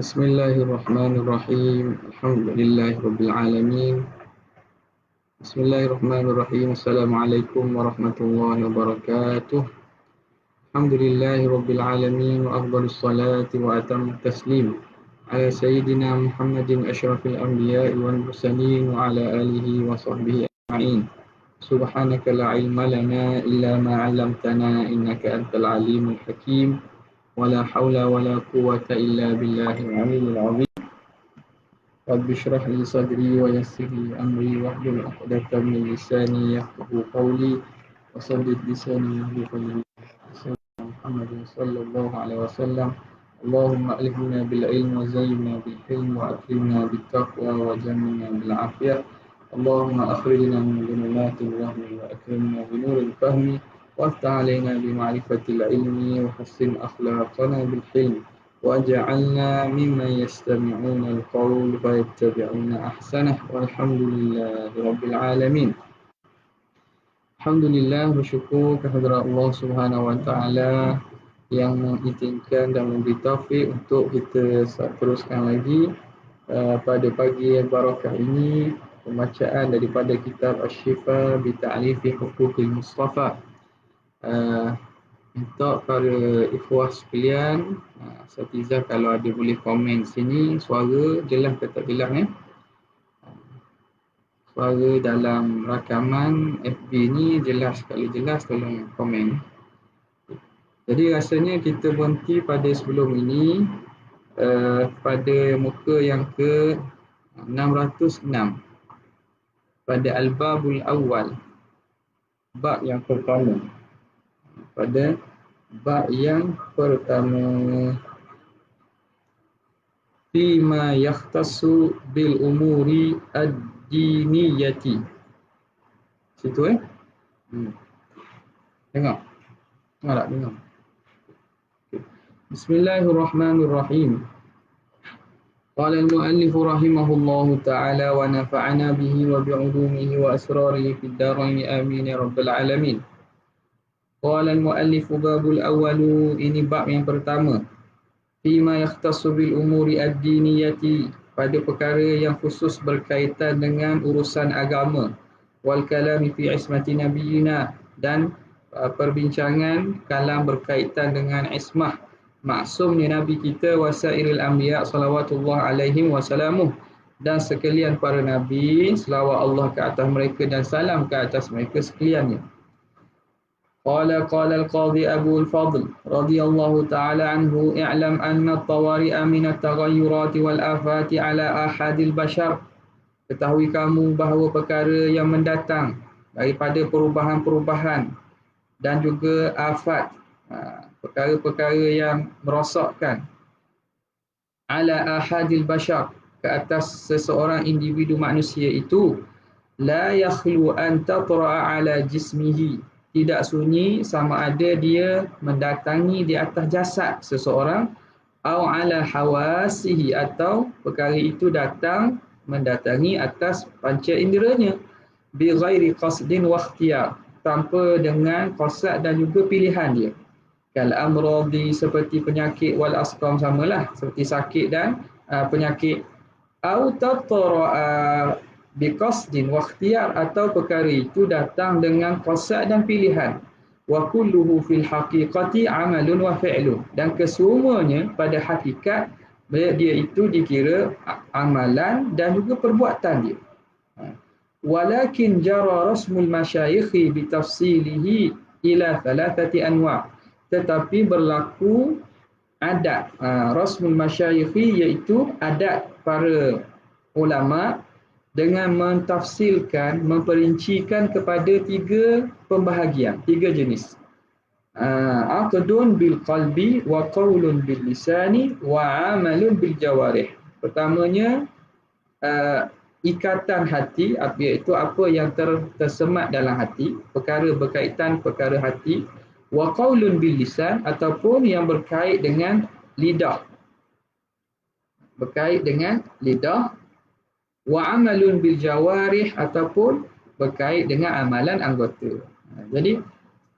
Bismillahirrahmanirrahim. Alhamdulillahirabbil alamin. Bismillahirrahmanirrahim. Assalamualaikum warahmatullahi wabarakatuh. Alhamdulillahirabbil alamin wa afdhalus salati wa atammus taslim ala sayyidina Muhammadin asyrafil anbiya'i wal mursalin wa ala alihi wa sahbihi ajma'in. Subhanaka la ilma lana illa ma 'allamtana innaka antal alimul hakim. ولا حول ولا قوة إلا بالله العلي العظيم رب اشرح لي صدري ويسر لي أمري واحلل عقدة من لساني يفقهوا قولي وسدد لساني يهدي قلبي سيدنا محمد صلى الله عليه وسلم اللهم ألهمنا بالعلم وزينا بالحلم وأكرمنا بالتقوى وجملنا بالعافية اللهم أخرجنا من ظلمات الوهم وأكرمنا بنور الفهم وافتح علينا بمعرفة العلم وحسن أخلاقنا بالحلم واجعلنا ممن يستمعون القول فيتبعون أحسنه والحمد لله رب العالمين. Alhamdulillah, bersyukur kehadrat Allah Subhanahu Wa Taala yang mengizinkan dan memberi taufik untuk kita teruskan lagi pada pagi yang barakah ini pembacaan daripada kitab Asy-Syifa bi Ta'rifi Huquqil Mustafa. Untuk para ikhwah sekalian, Satizah kalau ada boleh komen sini, suara jelas ke tak jelas suara dalam rakaman FB ni jelas, kalau jelas tolong komen. Jadi rasanya kita berhenti pada sebelum ini pada muka yang ke 606 pada Al-Babul Awal, bab yang pertama. Pada bab yang pertama, fima yakhtassu bil umuri ad-diniyati. Situ Dengar? Dengar tak? Dengar. Bismillahirrahmanirrahim. Qala al-muallif rahimahullahu ta'ala wa nafa'ana bihi wa bi'ulumihi wa asrarihi fid dharain amin ya rabbal alamin. Qala al-muallif babul awwalu, ini bab yang pertama. Fima yakhtassu bil umuri ad-diniyati, pada perkara yang khusus berkaitan dengan urusan agama. Wal kalami fi ismati nabiyina, dan perbincangan kalam berkaitan dengan ismah maksumnya nabi kita wasairil anbiya salawatullah alaihim wasallamuh, dan sekalian para nabi selawat Allah ke atas mereka dan salam ke atas mereka sekaliannya. Qala al-qadhi Abu al-Fadl radhiyallahu ta'ala anhu, i'lam anna at-tawari'a min at-taghayyurati wal afati ala ahadil bashar. Ketahui kamu bahawa perkara yang mendatang daripada perubahan-perubahan dan juga afat, perkara-perkara yang merosakkan, ala ahadil bashar, ke atas seseorang individu manusia itu, la yakhlu an tatra'a ala jismihi, tidak sunyi sama ada dia mendatangi di atas jasad seseorang, au ala hawasihi, atau perkara itu datang mendatangi atas panca inderanya, bi ghairi qasdin wa ikhtiyar, tanpa dengan qasad dan juga pilihan dia. Kal amradi, seperti penyakit, wal asqam, samalah seperti sakit dan penyakit. Au tatra'a biqasdin wa ikhtiyar, atau perkara itu datang dengan qasad dan pilihan. Wa kulluhu fil haqiqati amalun wa fi'lun, dan kesemuanya pada hakikat dia itu dikira amalan dan juga perbuatan dia. Walakin jara rasmul masyayikhi bitafsilihi ila thalathati anwa', tetapi berlaku adat rasmul masyayikhi, iaitu adat para ulama dengan mentafsilkan, memperincikan kepada tiga pembahagian, tiga jenis. Aqdun bil qalbi wa qaulun bil lisani wa amalun bil jawarih. Pertamanya ikatan hati, iaitu apa yang tersemat dalam hati, perkara berkaitan perkara hati, wa qaulun bil lisan, ataupun yang berkait dengan lidah, wa amalun bil jawarih, ataupun berkait dengan amalan anggota. Jadi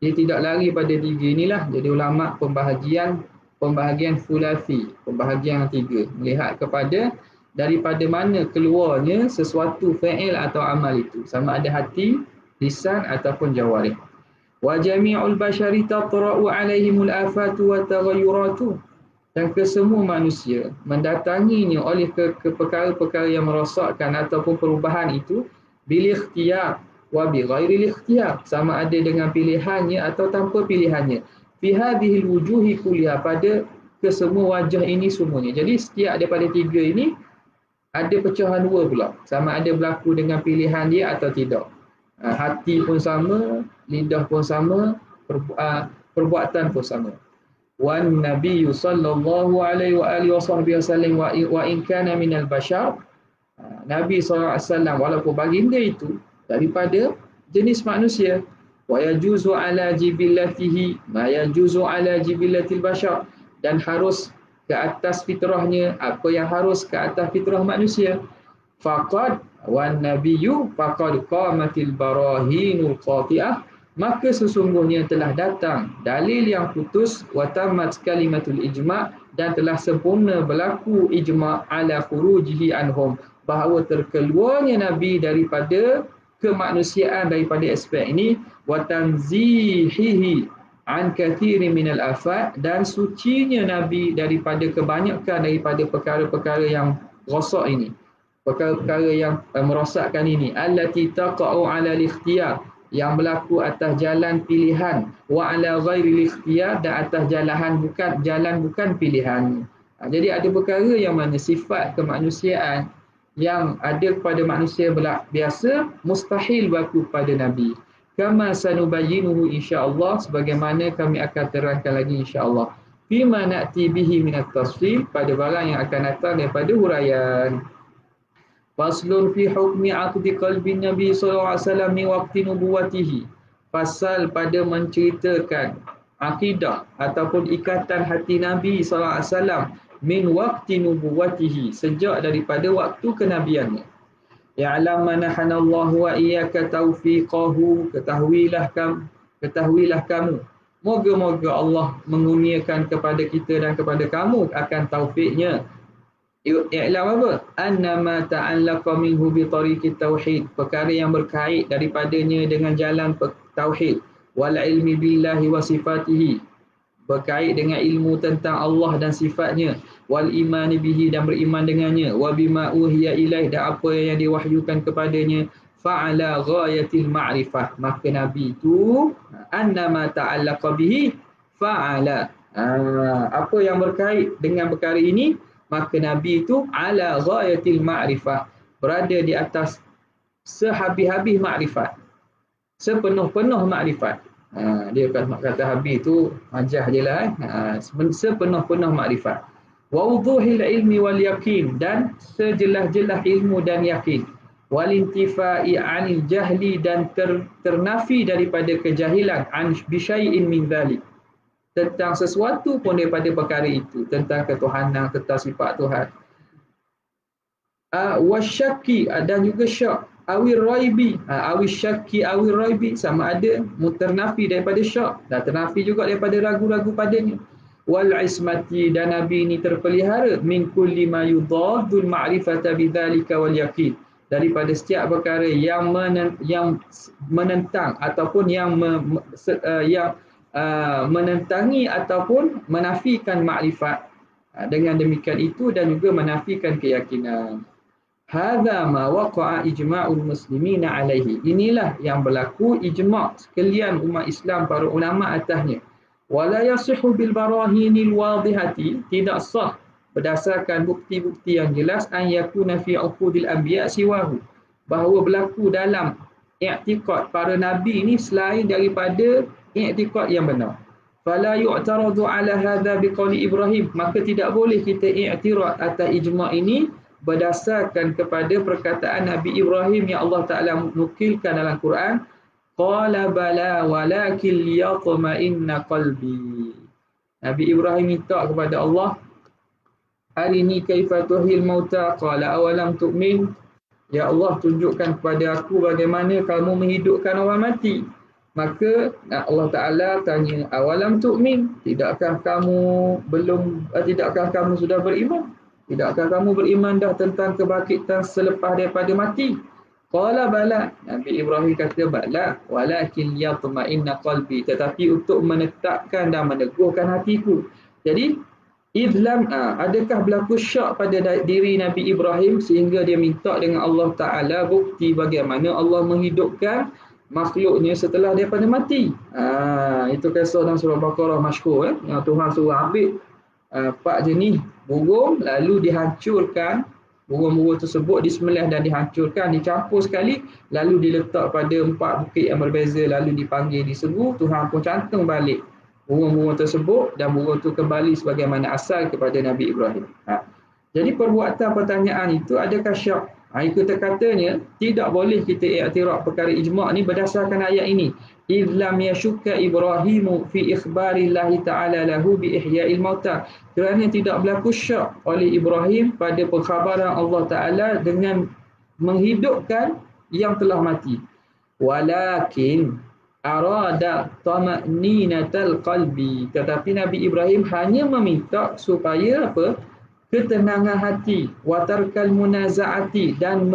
dia tidak lari pada tiga inilah. Jadi ulama pembahagian pembahagian thulathi, pembahagian yang tiga, melihat kepada daripada mana keluarnya sesuatu fi'il atau amal itu, sama ada hati, lisan ataupun jawarih. Wa jami'ul bashari tatra'u 'alaihimul afatu wa taghayyuratu, dan kesemua manusia mendatanginya oleh ke perkara-perkara yang merosakkan ataupun perubahan itu bil ikhtiyar wa bi ghairi ikhtiyar, sama ada dengan pilihannya atau tanpa pilihannya, fi hadhil wujuhi kulliha, pada kesemua wajah ini semuanya. Jadi setiap daripada tiga ini ada pecahan dua pula, sama ada berlaku dengan pilihan dia atau tidak. Hati pun sama, lidah pun sama, perbuatan pun sama. Wan Nabi sallallahu alaihi wa alihi wasallam wa in kana minal bashar, Nabi SAW walaupun baginda itu daripada jenis manusia, wa yajuzu ala jibillatihi ma yajuzu ala jibillatil bashar, dan harus ke atas fitrahnya apa yang harus ke atas fitrah manusia. Faqad wan nabiyyu faqad qamatil barahinul qati'ah, maka sesungguhnya telah datang dalil yang putus, wa tamat kalimatul ijma', dan telah sempurna berlaku ijma' ala khurujihi anhum, bahawa terkeluarnya Nabi daripada kemanusiaan daripada aspek ini, wa tanzihihi an kathiri minal afat, dan sucinya Nabi daripada kebanyakan daripada perkara-perkara yang rosak ini, perkara-perkara yang merosakkan ini, allati taqa'u ala al-ikhtiyar, yang berlaku atas jalan pilihan, wa ala ghairi al-ikhtiyar, dan atas jalan bukan pilihan. Jadi ada perkara yang mana sifat kemanusiaan yang ada kepada manusia biasa mustahil berlaku pada Nabi. Kama sanubayyinuhu insya-Allah, sebagaimana kami akan terangkan lagi insya-Allah. Fima na'ti bihi minat tafsil, pada barang yang akan datang daripada huraian. Faslun fi hukmi aqdi qalbi Nabi sallallahu alaihi wasallam min waqti nubuwatihi. Pasal pada menceritakan akidah ataupun ikatan hati Nabi sallallahu alaihi wasallam min waqti nubuwatihi, sejak daripada waktu kenabiannya. Ya'lam manahanallahu wa iyyaka taufiqahu, ketahuilah kamu, moga-moga Allah mengurniakan kepada kita dan kepada kamu akan taufiknya. I'lam apa? Annama ta'allaqa minhu bi tariqit tauhid, perkara yang berkait daripadanya dengan jalan tauhid, wal ilmi billahi wa sifatihi, berkait dengan ilmu tentang Allah dan sifatnya, wal imani bihi, dan beriman dengannya, wa bima uhiya ilaih, dan apa yang diwahyukan kepadanya, fa'ala ghayatil ma'rifah, maka Nabi itu annama ta'allaqa bihi fa'ala, apa yang berkait dengan perkara ini, maka Nabi itu ala ghayatil ma'rifah, berada di atas sehabis-habis makrifat, sepenuh-penuh makrifat. Dia kata habis tu majah je lah. Sepenuh-penuh makrifat. Wa wuduhil ilmi wal yakin, dan sejelas-jelas ilmu dan yakin. Wal intifa'i anil jahli, dan ternafi daripada kejahilan, an bisyai'in min dhalik, tentang sesuatu pun daripada perkara itu, tentang ketuhanan, tentang sifat Tuhan. Wasyaki, dan juga syak, awir raibi, awir syaki awir raibi, sama ada ternafi daripada syak dan ternafi juga daripada ragu-ragu padanya. Wal ismati, dan Nabi ini terpelihara min kulli ma yudadul ma'rifata bidzalika wal yaqin, daripada setiap perkara yang menentang ataupun yang menentangi ataupun menafikan makrifat, dengan demikian itu dan juga menafikan keyakinan. Hadza ma waqa'a ijma'ul muslimina alaihi, inilah yang berlaku ijma' sekalian umat Islam, para ulama atasnya. Wala yasihu bil barahinil wadihati, tidak sah berdasarkan bukti-bukti yang jelas, an yakuna fi uqudil anbiya siwahu, bahawa berlaku dalam i'tiqad para nabi ini selain daripada i'tiqad yang benar. Fala yu'taradu ala hadha biqauli Ibrahim, maka tidak boleh kita i'tirad atas ijma' ini berdasarkan kepada perkataan Nabi Ibrahim yang Allah Ta'ala nukilkan dalam Quran. Qala bala walakin liyatma'inna qalbi. Nabi Ibrahim minta kepada Allah, arini kaifa tuhil mauta, qala awalam tu'min, ya Allah tunjukkan kepada aku bagaimana kamu menghidupkan orang mati. Maka Allah Ta'ala tanya, awalam tu'min, tidakkah kamu sudah beriman? Tidakkah kamu beriman dah tentang kebangkitan selepas daripada mati? Qala bala, Nabi Ibrahim kata bala, walakin yatma'inna qalbi, tetapi untuk menetapkan dan meneguhkan hatiku. Jadi adakah berlaku syak pada diri Nabi Ibrahim sehingga dia minta dengan Allah Ta'ala bukti bagaimana Allah menghidupkan makhluknya setelah daripada mati. Itu kisah dalam surah Baqarah masyhur, yang Tuhan suruh ambil 4 jenis burung, lalu dihancurkan. Burung-burung tersebut disembelih dan dihancurkan, dicampur sekali, lalu diletak pada 4 bukit yang berbeza, lalu dipanggil, diseru. Tuhan pun cantum balik burung-burung tersebut dan burung itu kembali sebagaimana asal kepada Nabi Ibrahim. Jadi perbuatan pertanyaan itu adakah syak? Itu katanya tidak boleh kita iktiraf perkara ijma' ni berdasarkan ayat ini. Idlam yashukka Ibrahimu fi ikhbarillahi ta'ala lahu bi ihya'il mauta. Kerana tidak berlaku syak oleh Ibrahim pada perkhabaran Allah Ta'ala dengan menghidupkan yang telah mati. Walakin arada tama'ninatal qalbi, tetapi Nabi Ibrahim hanya meminta supaya apa? Ketenangan hati, watarkal munazaati, dan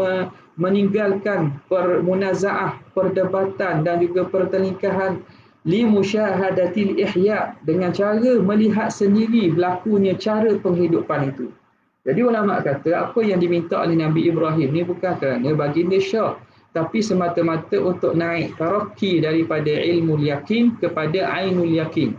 meninggalkan munazaah, perdebatan dan juga pertelingkahan, li musyahadatil ihya, dengan cara melihat sendiri berlakunya cara penghidupan itu. Jadi ulama kata apa yang diminta oleh Nabi Ibrahim ni bukan kerana baginda syak, tapi semata-mata untuk naik taraqi daripada ilmu yakin kepada ainul yakin,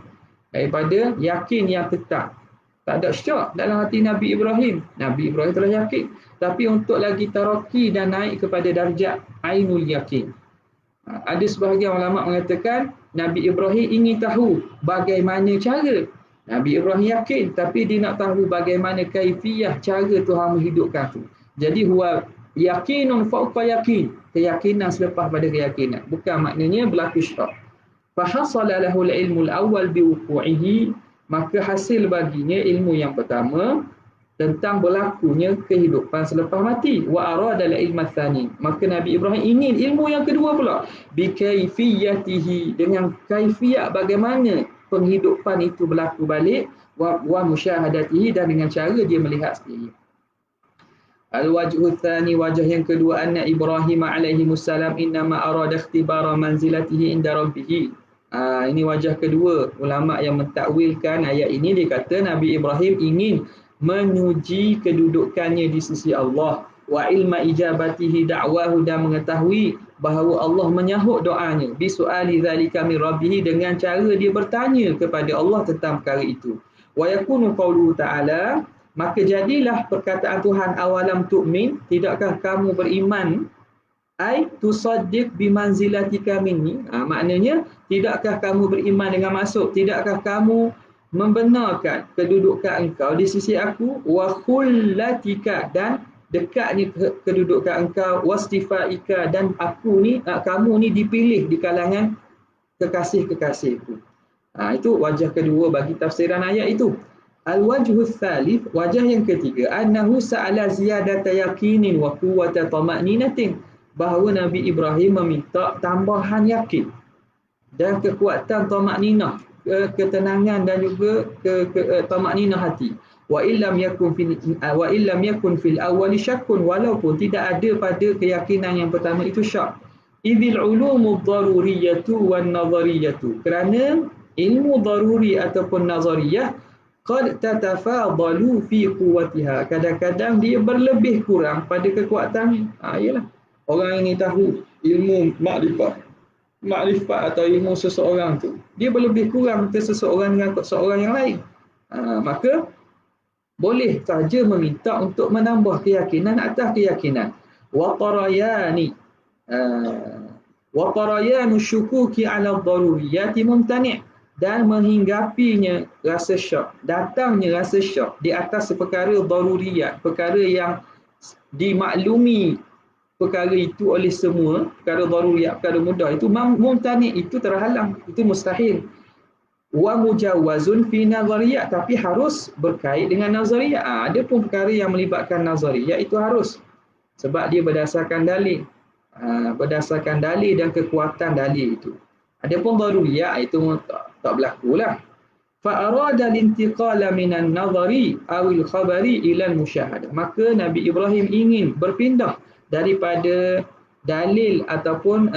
daripada yakin yang tetap. Tak ada syak dalam hati Nabi Ibrahim. Nabi Ibrahim telah yakin, tapi untuk lagi taraqi dan naik kepada darjat ainul yakin. Ada sebahagian ulama mengatakan Nabi Ibrahim ingin tahu bagaimana cara. Nabi Ibrahim yakin, tapi dia nak tahu bagaimana kaifiyah cara Tuhan menghidupkan tu. Jadi huwa yakinun fawqa yakin, keyakinan selepas pada keyakinan. Bukan maknanya berlaku syak. Fa hasala lahu al-ilmu al-awwal bi wuqu'ihi, maka hasil baginya ilmu yang pertama tentang berlakunya kehidupan selepas mati. Wa arada al-ilm ats-tsani, maka Nabi Ibrahim ingin ilmu yang kedua pula, bi kaifiyatihi, dengan kaifiyat bagaimana penghidupan itu berlaku balik, wa musyahadatihi, dan dengan cara dia melihat sendiri. Al-wajhu tsani, wajah yang kedua, anna Ibrahim alaihi wassalam innama arada ikhtibara manzilatihi inda rabbih. Ini wajah kedua ulama yang mentakwilkan ayat ini. Dia kata Nabi Ibrahim ingin menuji kedudukannya di sisi Allah, wa ilma ijabatihi da'wahu, dan mengetahui bahawa Allah menyahut doanya, bi su'ali zalika min rabbih, dengan cara dia bertanya kepada Allah tentang perkara itu. Wa yakunu qauluhu ta'ala, maka jadilah perkataan Tuhan, awalam tu'min, tidakkah kamu beriman, ai tusaddiq bimanzilatika minni. Maknanya tidakkah kamu beriman dengan maksud tidakkah kamu membenarkan kedudukan engkau di sisi aku, wa khullatika, dan dekatnya kedudukan engkau, wastifaika, dan aku ni kamu ni dipilih di kalangan kekasih-kekasihku. Itu wajah kedua bagi tafsiran ayat itu. Al-wajhu tsalits, wajah yang ketiga, annahu sa'ala ziyadata yaqinin wa quwwata tama'ninatin, bahawa Nabi Ibrahim meminta tambahan yakin dan kekuatan tamakninah, ketenangan dan juga tamakninah hati. Wa illam yakun fil awwal syakkun, walaupun tidak ada pada keyakinan yang pertama itu syak. Idzil ulumud daruriyatu wan nazariyatu, kerana ilmu daruri ataupun nazariyah qad tatafadalu fi quwwatiha, kadang-kadang dia berlebih kurang pada kekuatannya. Ialah orang ini tahu ilmu makrifat atau ilmu seseorang tu, dia berlebih kurang ke seseorang dengan seseorang yang lain. Maka boleh saja meminta untuk menambah keyakinan atas keyakinan. Wa tarayanu syukuki ala daruriyati mumtani', dan menghinggapinya rasa syak, datangnya rasa syak di atas perkara daruriyat, perkara yang dimaklumi perkara itu oleh semua, perkara daruriyat, perkara mudah itu, mumtani' itu terhalang, itu mustahil. Wa mujawazun fi nazariyat, tapi harus berkait dengan nazariyat. Ada pun perkara yang melibatkan nazariyat itu harus, sebab dia berdasarkan dalil, berdasarkan dalil dan kekuatan dalil itu. Adapun daruriyah itu tak berlaku lah. Fa arada al-intiqala minan nazari awil khabari ila al-musyahadah. Maka Nabi Ibrahim ingin berpindah daripada dalil ataupun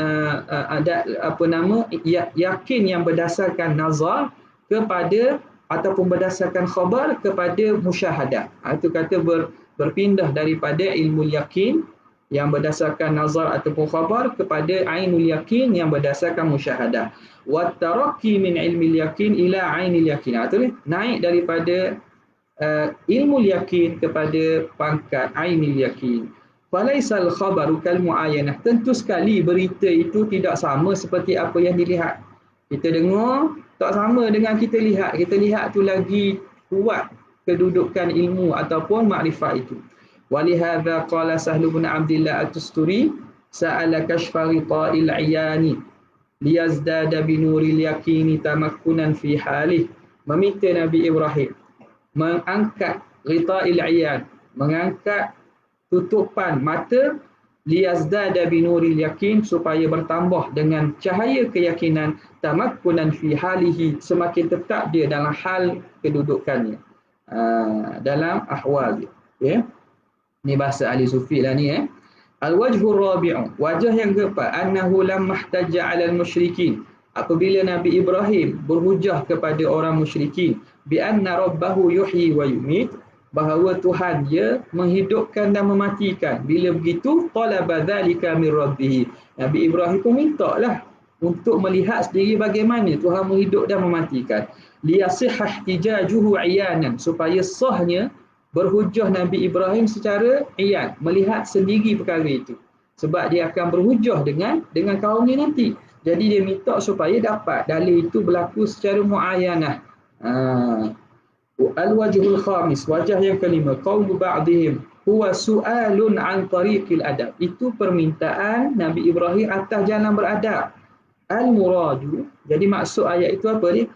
yakin yang berdasarkan nazar kepada ataupun berdasarkan khabar kepada musyahadah. Itu kata berpindah daripada ilmu yakin yang berdasarkan nazar ataupun khabar kepada ainul yakin yang berdasarkan musyahadah. Wa tarakki min ilmi yakin ila ainil yakin. Itu naik daripada ilmu yakin kepada pangkat ainil yakin. Falaisal khabaru kal muayyanah. Tentu sekali berita itu tidak sama seperti apa yang dilihat. Kita dengar tak sama dengan kita lihat. Kita lihat tu lagi kuat kedudukan ilmu ataupun makrifat itu. Walihadza qala Sahl bin Abdullah At-Tusturi sa'ala kashfa ghita'il 'iyani liyazdada binuril yaqini tamakkunan fi halih. Meminta Nabi Ibrahim mengangkat ghita'il 'iyan, mengangkat tutupan mata liyazdada binuril yakin supaya bertambah dengan cahaya keyakinan tamakkunan fi halihi, semakin tetap dia dalam hal kedudukannya, dalam ahwal dia. Okay? Ni bahasa ahli sufi lah ni. Al-wajhur rabi'u, wajah yang keempat, annahu lam mahtajja 'ala al-musyrikin. Apabila Nabi Ibrahim berhujah kepada orang musyrikin bi anna rabbahu yuhyi wa yumit, bahawa Tuhan dia menghidupkan dan mematikan. Bila begitu, talaba dzalika min rabbih. Nabi Ibrahim pun mintalah untuk melihat sendiri bagaimana Tuhan menghidup dan mematikan. Liyasihha ihtijajuhu 'iyanan, supaya sahnya berhujah Nabi Ibrahim secara iyan, melihat sendiri perkara itu. Sebab dia akan berhujah dengan kaumnya nanti. Jadi dia minta supaya dapat dalil itu berlaku secara muayyanah. Al-wajhul khamis, wajah yang kelima, qaulu ba'dihim huwa su'alun an tariqil adab. Itu permintaan Nabi Ibrahim atas jalan beradab. Al-muradu, jadi maksud ayat itu apa ni?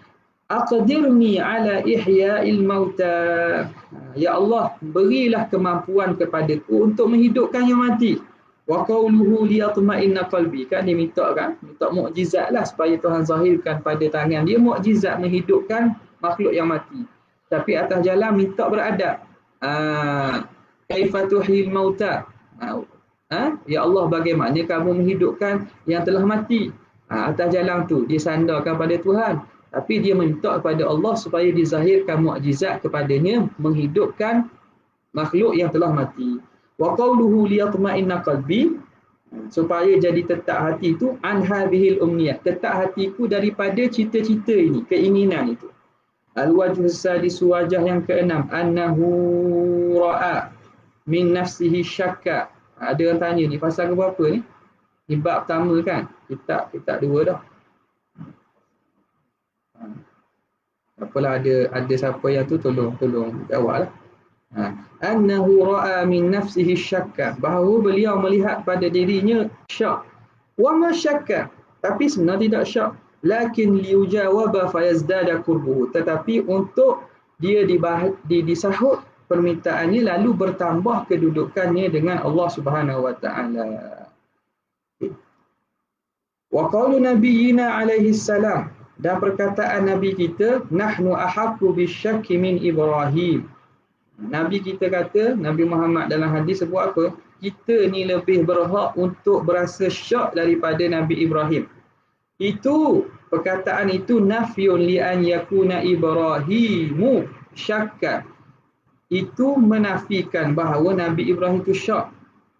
Aqdirni ala ihya'il mauta. Ya Allah, berilah kemampuan kepadaku untuk menghidupkan yang mati. Wa qawluhu liyatma'inna qalbi. Kan dia minta mukjizat lah supaya Tuhan zahirkan pada tangan dia mukjizat menghidupkan makhluk yang mati. Tapi atas jalan minta beradab. Kaifa tuhyil mauta. Ya Allah, bagaimana kamu menghidupkan yang telah mati? Atas jalan tu dia sandarkan pada Tuhan. Tapi dia minta kepada Allah supaya dizahirkan mukjizat kepadanya menghidupkan makhluk yang telah mati. Wa qawluhu liyatma'inna qalbi, supaya jadi tetap hati itu an hadhil umniyah, tetap hatiku daripada cita-cita ini, keinginan itu. Al-wajhu sadis, wajah yang keenam, annahu ra'a min nafsihi syakka. Ada orang tanya ni pasal ke berapa ni? Ni bab pertama kan? Kitab 2 dah. Apalah ada siapa yang tu tolong jawablah. Annahu ra'a min nafsihi syakka, bahawa beliau melihat pada dirinya syak. Wa ma syakka, tapi sebenarnya tidak syak. Lakin liyujawaba fayazdada qurbuhu, tetapi untuk dia disahut permintaannya lalu bertambah kedudukannya dengan Allah Subhanahu wa taala. Wa qaulu nabiyyina alaihi salam, dan perkataan Nabi kita, nahnu ahaqqu bisyakki min Ibrahim. Nabi kita kata, Nabi Muhammad dalam hadis sebut apa? Kita ni lebih berhak untuk berasa syak daripada Nabi Ibrahim. Itu, perkataan itu nafyun li an yakuna Ibrahimu syakka. Itu menafikan bahawa Nabi Ibrahim itu syak.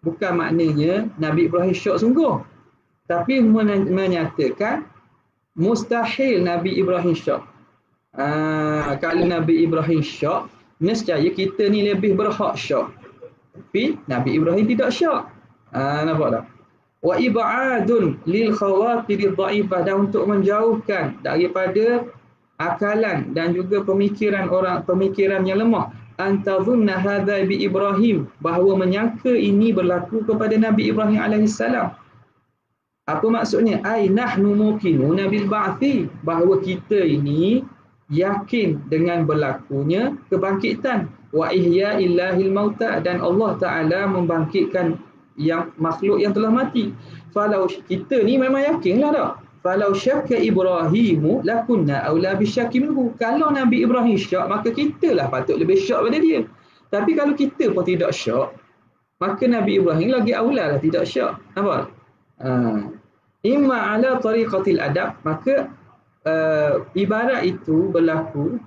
Bukan maknanya Nabi Ibrahim syak sungguh. Tapi menyatakan mustahil Nabi Ibrahim syak. Kalau Nabi Ibrahim syak, nescaya kita ni lebih berhak syak. Tapi Nabi Ibrahim tidak syak. Nampak tak? Wa ib'adun lil khawatir dhaifah, dan untuk menjauhkan daripada akalan dan juga pemikiran yang lemah, antadhunna hadza bi Ibrahim, bahawa menyangka ini berlaku kepada Nabi Ibrahim alaihissalam. Apa maksudnya? Ai nahnu muqinuna bil ba'thi, bahawa kita ini yakin dengan berlakunya kebangkitan. Wa ihya'illahil mauta, dan Allah Ta'ala membangkitkan yang makhluk yang telah mati. Falau kita ni memang yakinlah dah. falau syakka Ibrahimu lakunna aula bisyakki minhu. Kalau Nabi Ibrahim syak, maka kita lah patut lebih syak pada dia. Tapi kalau kita pun tidak syak, maka Nabi Ibrahim lagi aula lah tidak syak. Nampak? Imma ala tariqatil adab, maka ibarat itu berlaku,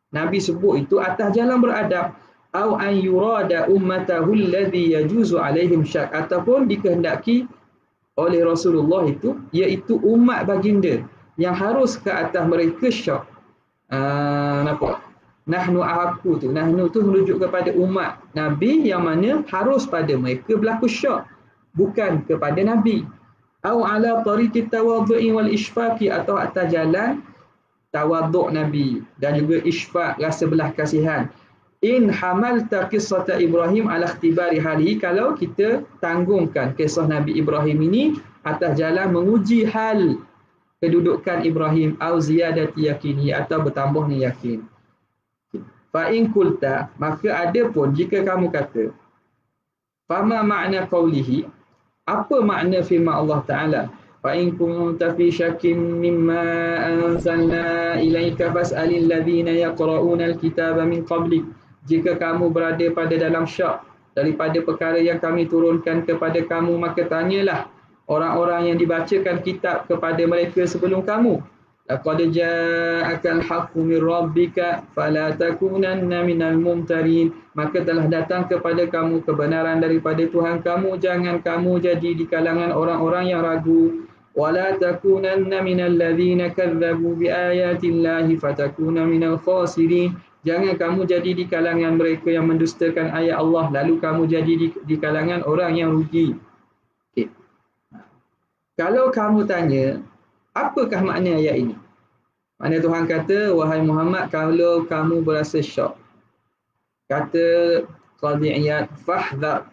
Nabi sebut itu atas jalan beradab, au an yurada ummatahu alladhi yajuzu alaihim syak, ataupun dikehendaki oleh Rasulullah itu, iaitu umat baginda yang harus ke atas mereka syak. Nampak? Nahnu aku tu, nahnu tu merujuk kepada umat Nabi yang mana harus pada mereka berlaku syak, bukan kepada Nabi. Au ala tariqit tawadhu'i wal isfaqi, atau atas jalan tawaduk Nabi dan juga isfaq, rasa belah kasihan. In hamalta qissata Ibrahim ala ikhtibari halihi, kalau kita tanggungkan kisah Nabi Ibrahim ini atas jalan menguji hal kedudukan Ibrahim, au ziyadati yakini, atau bertambahnya yakin. Fa in qulta, maka ada pun jika kamu kata, fama makna qawlihi, apa makna firman Allah Ta'ala, fa in kunta fi syakkin mimma anzalna ilaika fas'alil ladzina yaqra'una alkitaba min qablik, jika kamu berada pada dalam syak daripada perkara yang kami turunkan kepada kamu, maka tanyalah orang-orang yang dibacakan kitab kepada mereka sebelum kamu. Laqad ja'akal haqqu min rabbika fala takunanna minal mumtarin, maka telah datang kepada kamu kebenaran daripada Tuhan kamu, jangan kamu jadi di kalangan orang-orang yang ragu. Wala takunanna minal ladzina kadzdzabu biayatillahi fatakuna minal khasirin, jangan kamu jadi di kalangan mereka yang mendustakan ayat Allah lalu kamu jadi di kalangan orang yang rugi. Okay. Kalau kamu tanya, apakah makna ayat ini? Makna Tuhan kata, wahai Muhammad, kalau kamu berasa syok, kata Qadhi Iyad, fahdhar,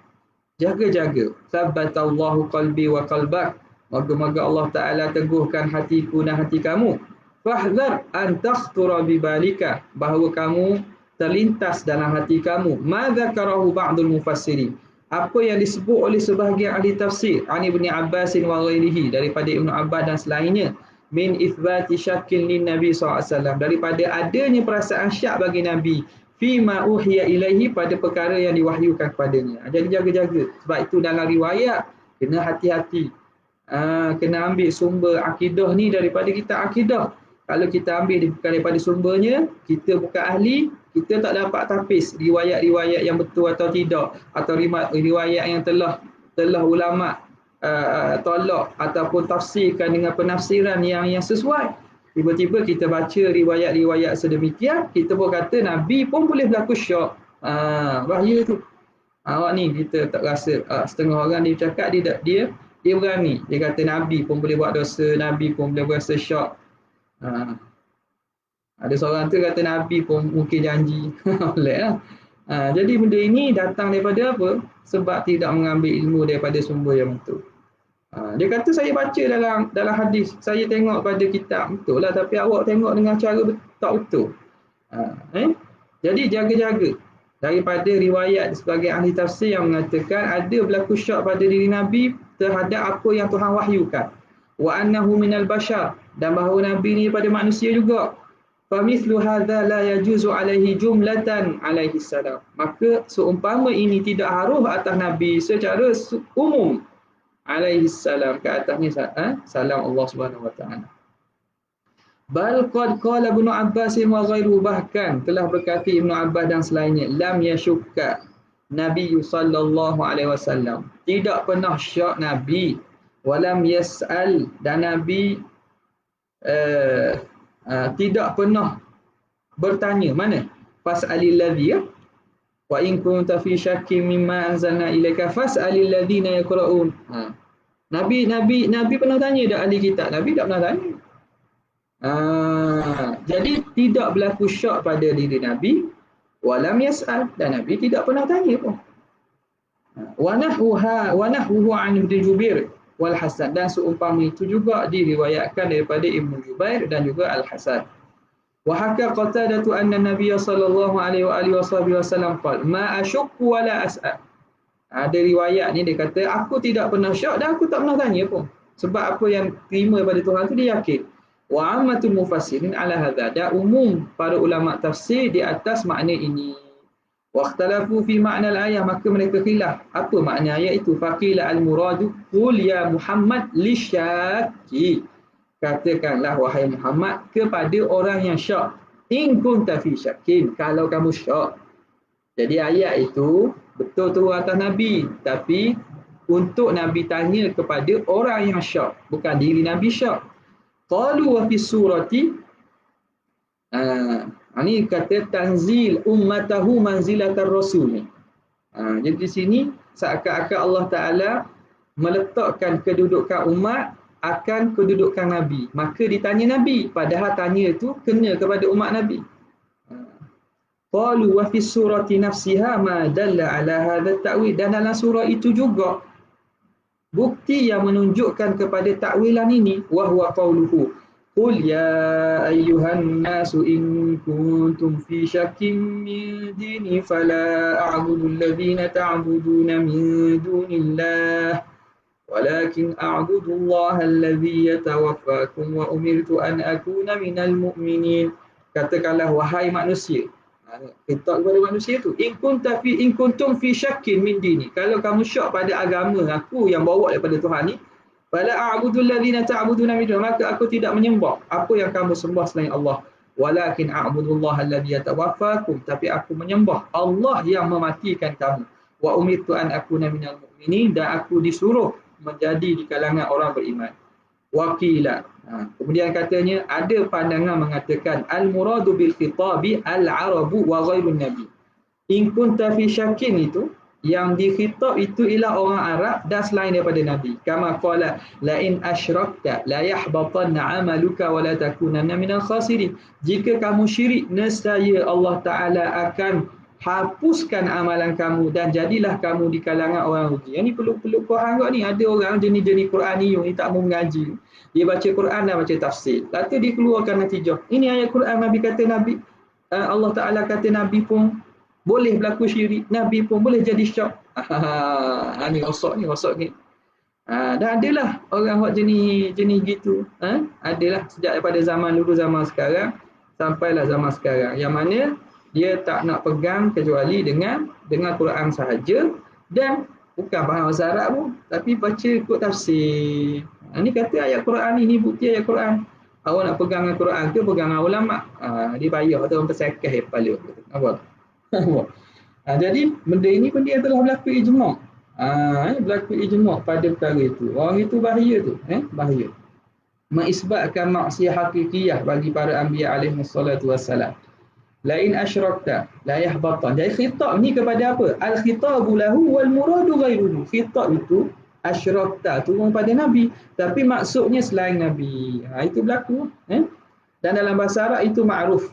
jaga-jaga, sabbatallahu qalbi wa qalbak, moga-moga Allah Ta'ala teguhkan hatiku dan hati kamu. Fahdhar an takhtura bibalika, bahawa kamu terlintas dalam hati kamu, ma dzakarahu ba'dul mufassirin, apa yang disebut oleh sebahagian ahli tafsir, an Ibni Abbas wa ghairihi, daripada Ibnu Abbas dan selainnya, min ithbati syakkin lin Nabi SAW, daripada adanya perasaan syak bagi Nabi, fima uhiya ilaihi, pada perkara yang diwahyukan kepadanya. Jadi jaga-jaga. Sebab itu dalam riwayat kena hati-hati. Kena ambil sumber akidah ni daripada kitab akidah. Kalau kita ambil bukan daripada sumbernya, kita bukan ahli, kita tak dapat tapis riwayat-riwayat yang betul atau tidak, atau riwayat yang telah ulama tolak ataupun tafsirkan dengan penafsiran yang sesuai. Tiba-tiba kita baca riwayat-riwayat sedemikian, kita pun kata Nabi pun boleh berlaku syak. Bahaya tu. Awak ni kita tak rasa, setengah orang dia cakap dia berani. Dia kata Nabi pun boleh buat dosa, Nabi pun boleh berasa syak. Ada seorang tu kata Nabi pun mungkin janji. Boleh lah. Jadi benda ini datang daripada apa? Sebab tidak mengambil ilmu daripada sumber yang betul. Dia kata saya baca dalam hadis, saya tengok pada kitab, betul lah, tapi awak tengok dengan cara tak betul. Jadi jaga-jaga daripada riwayat sebagai ahli tafsir yang mengatakan ada berlaku syak pada diri Nabi terhadap apa yang Tuhan wahyukan. Wa annahu minal bashar, dan bahawa Nabi ni pada manusia juga. Famithlu hadza la yajuzu alaihi jumlatan alaihi salam, maka seumpama ini tidak harus atas Nabi secara umum, alaihi salam, ke atasnya salam Allah Subhanahu wa taala. Bal qad qala Ibnu Abbas wa ghairuhu, bahkan telah berkata Ibnu Abbas dan selainnya, lam yashukka Nabi sallallahu alaihi wasallam, tidak pernah syak Nabi, walam yas'al, dan Nabi tidak pernah bertanya. Mana? Fas'alil ladzi, wa in kunta fi syakkin mimma anzalna ilaika fas'alil ladzina yaqra'un. Nabi pernah tanya dak ahli kitab? Nabi tak pernah tanya. Jadi tidak berlaku syak pada diri Nabi, walam yas'al, dan Nabi tidak pernah tanya pun. Wa nahwuhu an Ibnu Jubair wal Hasan, dan seumpama itu juga diriwayatkan daripada Ibnu Jubair dan juga Al-Hasan. Wa haka Qatadah anna Nabiy sallallahu alaihi wasallam qala ma asyukku wala as'al. Ada riwayat ni dia kata aku tidak pernah syak dan aku tak pernah tanya pun. Sebab apa yang terima daripada Tuhan tu dia yakin. Wa ammatul mufassirin ala hadza. Dan umum para ulama tafsir di atas makna ini. Wa ikhtalafu fi makna al-ayah, maka mereka khilaf apa makna ayat itu. Faqila al-muradu qul ya Muhammad lisyaki. Katakanlah wahai Muhammad kepada orang yang syak. In kunta fi syakin, kalau kamu syak. Jadi ayat itu betul turun atas Nabi, tapi untuk Nabi tanya kepada orang yang syak, bukan diri Nabi syak. Qalu wa fi surati, ini kata tanzil ummatahu manzilatar rasul. Jadi di sini seakan-akan Allah Ta'ala meletakkan kedudukan umat akan kedudukan Nabi. Maka ditanya Nabi, padahal tanya itu kena kepada umat Nabi. Qalu wa fi surati nafsiha ma dalla ala hadha ta'wil. Dan dalam surah itu juga bukti yang menunjukkan kepada takwilan ini, wa huwa qauluhu qul ya ayyuhan nasu in kuntum fi syakkin min dini fala a'budu alladhina ta'buduna min dunillah walakin a'budu Allah alladhi yatawaffakum wa umirtu an akuna minal mu'minin. Katakanlah wahai manusia, kita kepada manusia tu, in kuntum fi syakkin min dini, kalau kamu syak pada agama aku yang bawa daripada Tuhan ni, fala a'budul ladzina ta'buduna min duni, maka aku tidak menyembah apa yang kamu sembah selain Allah. Walakin a'budullah alladzi yatawaffakum, tapi aku menyembah Allah yang mematikan kamu. Wa umirtu an akuna minal mu'minin, dan aku disuruh menjadi di kalangan orang beriman. Waqila, kemudian katanya ada pandangan mengatakan al-muradu bil khitabi al-arabu wa ghairun nabi. In kunta fi syakkin itu yang dikhitab itu ialah orang Arab dan selain daripada Nabi. Kama qala la in asyrakta la yahbatanna 'amaluka wa la takunanna minal khasirin. Jika kamu syirik, nescaya Allah Taala akan hapuskan amalan kamu dan jadilah kamu di kalangan orang rugi. Yang ni perlu Quran ni. Ada orang jenis-jenis Quraniyun ni tak mau mengaji. Dia baca Quran dan baca tafsir. Lalu dia keluarkan natijah. Ini ayat Quran Nabi kata Nabi, Allah Ta'ala kata Nabi pun boleh berlaku syirik, Nabi pun boleh jadi syak. Ni rosak ni. Dan adalah orang buat jenis gitu. Adalah sejak daripada zaman dulu, zaman sekarang sampailah zaman sekarang, yang mana dia tak nak pegang kecuali dengan Quran sahaja, dan bukan faham bahasa Arab pun, tapi baca ikut tafsir. Ini kata ayat Quran ni bukti ayat Quran. Awak nak pegang dengan Quran ke pegang dengan ulama? Dia payah atau orang tersekah kepala. Apa? Jadi benda ini pun dia telah berlaku ijma'. Berlaku ijma' pada perkara itu. Orang itu bahaya tu, bahaya. Mengisbatkan maksiat hakikiyah bagi para anbiya alaihi wassalatu wassalam. Lain asyrakta la yahbatan. Jadi khitab ni kepada apa? Al khitabu lahu wal muradu ghairuhu. Khitab itu asyrakta turun pada Nabi, tapi maksudnya selain Nabi. Itu berlaku, dan dalam bahasa Arab itu ma'ruf.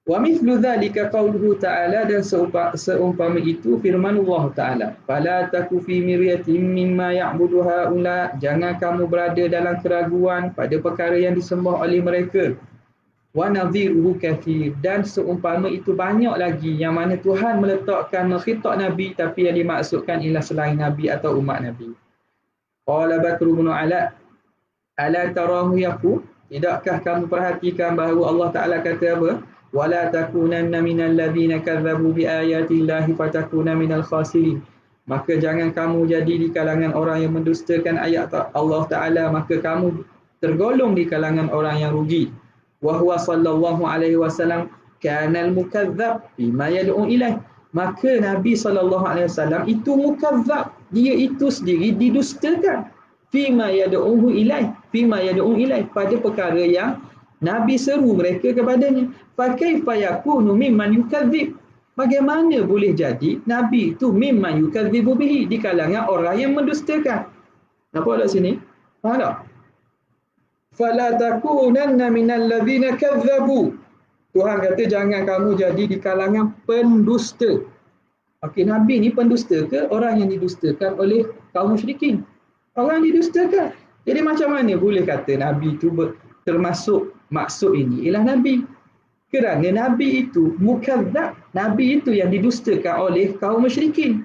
Wa mithlu dzalika qauluhu ta'ala, dan seumpama itu firman Allah Ta'ala, fala taku fi miryatin mimma ya'budu haula, jangan kamu berada dalam keraguan pada perkara yang disembah oleh mereka. Wa nadhiruhu kathir, dan seumpama itu banyak lagi yang mana Tuhan meletakkan mengkhitab Nabi tapi yang dimaksudkan ialah selain Nabi atau umat Nabi. Qala Bakr bin Ala tarahu yaqul, tidakkah kamu perhatikan bahawa Allah Ta'ala kata apa? Wala takunanna minal ladzina kadzabu bi ayatillahi fatakuna minal khasirin. Maka jangan kamu jadi di kalangan orang yang mendustakan ayat Allah Ta'ala, maka kamu tergolong di kalangan orang yang rugi. Wa huwa sallallahu alaihi wasallam kana al-mukadzdzab bima yad'u ilaih. Maka Nabi sallallahu alaihi wasallam itu mukadzdzab, dia itu sendiri didustakan. Fima yad'uhu ilaih, pada perkara yang Nabi seru mereka kepadanya. Fa kaifa yakunu mimman yukadzdzib? Bagaimana boleh jadi Nabi itu mimman yukadzibu bihi, di kalangan orang yang mendustakan? Nampak tak sini? Faham tak? Fala takunanna minal ladzina kadzabu. Tuhan kata jangan kamu jadi di kalangan pendusta. Okey, Nabi ni pendusta ke orang yang didustakan oleh kaum musyrikin? Orang yang didustakan. Jadi macam mana boleh kata Nabi itu termasuk maksud ini ialah Nabi? Kerana Nabi itu mukadzab. Nabi itu yang didustakan oleh kaum musyrikin.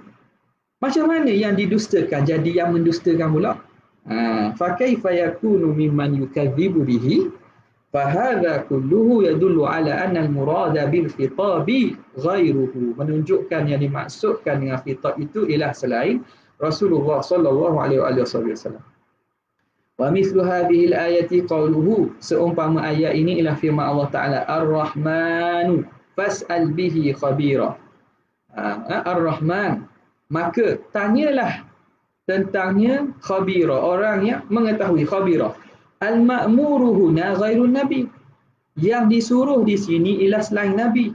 Macam mana yang didustakan jadi yang mendustakan pula? Fa kaifa yakunu mimman yukadzibu bihi? Fa hadza kulluhu yadullu ala anna al-murada bil khitabi ghairuhu. Menunjukkan yang dimaksudkan dengan khitab itu ialah selain Rasulullah sallallahu alaihi wasallam. Wa mithlu hadhihi al-ayati qawluhu, seumpama ayat ini ialah firman Allah Taala Ar-Rahmanu fas'al bihi khabira. Ar-Rahman, maka tanyalah tentangnya khabira, orang yang mengetahui. Khabira. Al-ma'muru huna ghairun nabi, yang disuruh di sini ialah selain nabi.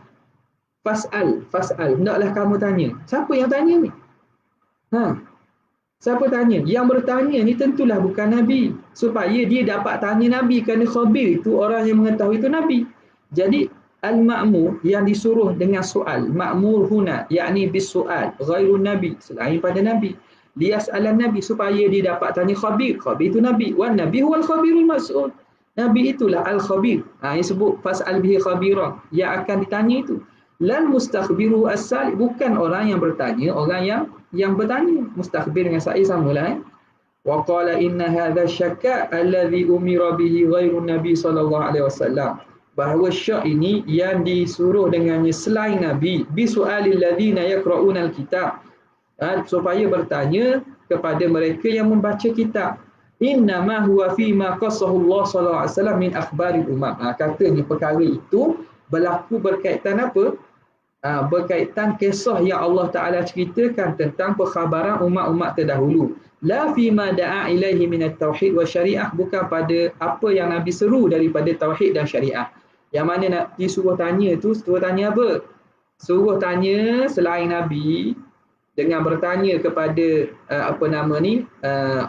Fas'al, hendaklah kamu tanya. Siapa yang tanya ni? Siapa tanya? Yang bertanya ni tentulah bukan nabi, supaya dia dapat tanya nabi, kerana khabir itu orang yang mengetahui itu nabi. Jadi al-ma'mur yang disuruh dengan soal, ma'mur huna yakni bis soal ghairun nabi, selain pada nabi. Liyas'alan nabi, supaya dia dapat tanya khabir. Khabir itu nabi. Wan nabi huwal khabirul mas'ul. Nabi itulah al-khabir. Yang sebut fas'al bihi khabira, yang akan ditanya itu. Lan mustakhbiru as-sali, bukan orang yang bertanya, orang yang bertanya. Mustakhbir dengan sa'i samalah. Wa qala inna hadha syakka alladhi umira bihi ghairun nabi sallallahu alaihi wasallam. Bahawa syak ini yang disuruh dengannya selain nabi, bi su'alil ladzina yaqra'una al-kitab, supaya bertanya kepada mereka yang membaca kitab. Inna ma huwa fi ma qassahu Allah sallallahu alaihi wasallam min akhbaril umam. Katanya perkara itu berlaku berkaitan apa? Berkaitan kisah yang Allah Ta'ala ceritakan tentang perkhabaran umat-umat terdahulu. La fima da'a ilaihi minat tauhid wa syariah, bukan pada apa yang Nabi seru daripada tauhid dan syariah. Yang mana nak disuruh tanya tu, suruh tanya apa? Suruh tanya selain Nabi, dengan bertanya kepada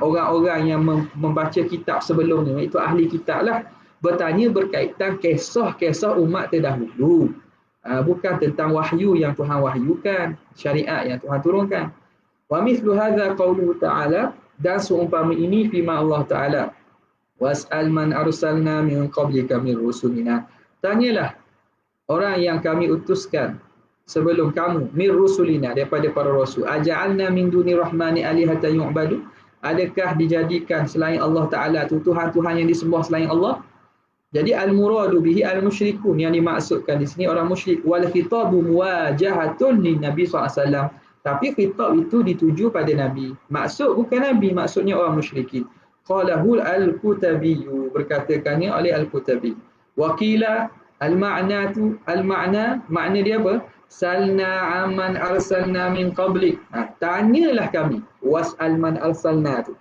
orang-orang yang membaca kitab sebelum ni, itu ahli kitab lah. Bertanya berkaitan kisah-kisah umat terdahulu. Bukan tentang wahyu yang Tuhan wahyukan, syariat yang Tuhan turunkan. Wa mithlu hadza qauluhu ta'ala, dan seumpama ini firman Allah Ta'ala, was'al man arsalna min qablika min rusulina. Tanyalah orang yang kami utuskan sebelum kamu, min rusulina, daripada para rasul. Aja'alna min duni rahmani alihatan yu'badu, adakah dijadikan selain Allah Ta'ala tu Tuhan-Tuhan yang disembah selain Allah? Jadi al-muradu bihi al-musyrikun, yang dimaksudkan di sini orang musyrik. Wal khitabu muwajahatun lin Nabi SAW. Tapi khitab itu dituju pada Nabi. Maksud bukan Nabi, maksudnya orang musyrikin. Qalahul al-Kutabiyu, berkatakannya oleh al-Kutabi. Waqila al-ma'na, makna dia apa? Salna aman arsalna min qablik. Tanyalah kami. Was'al man arsalna tu.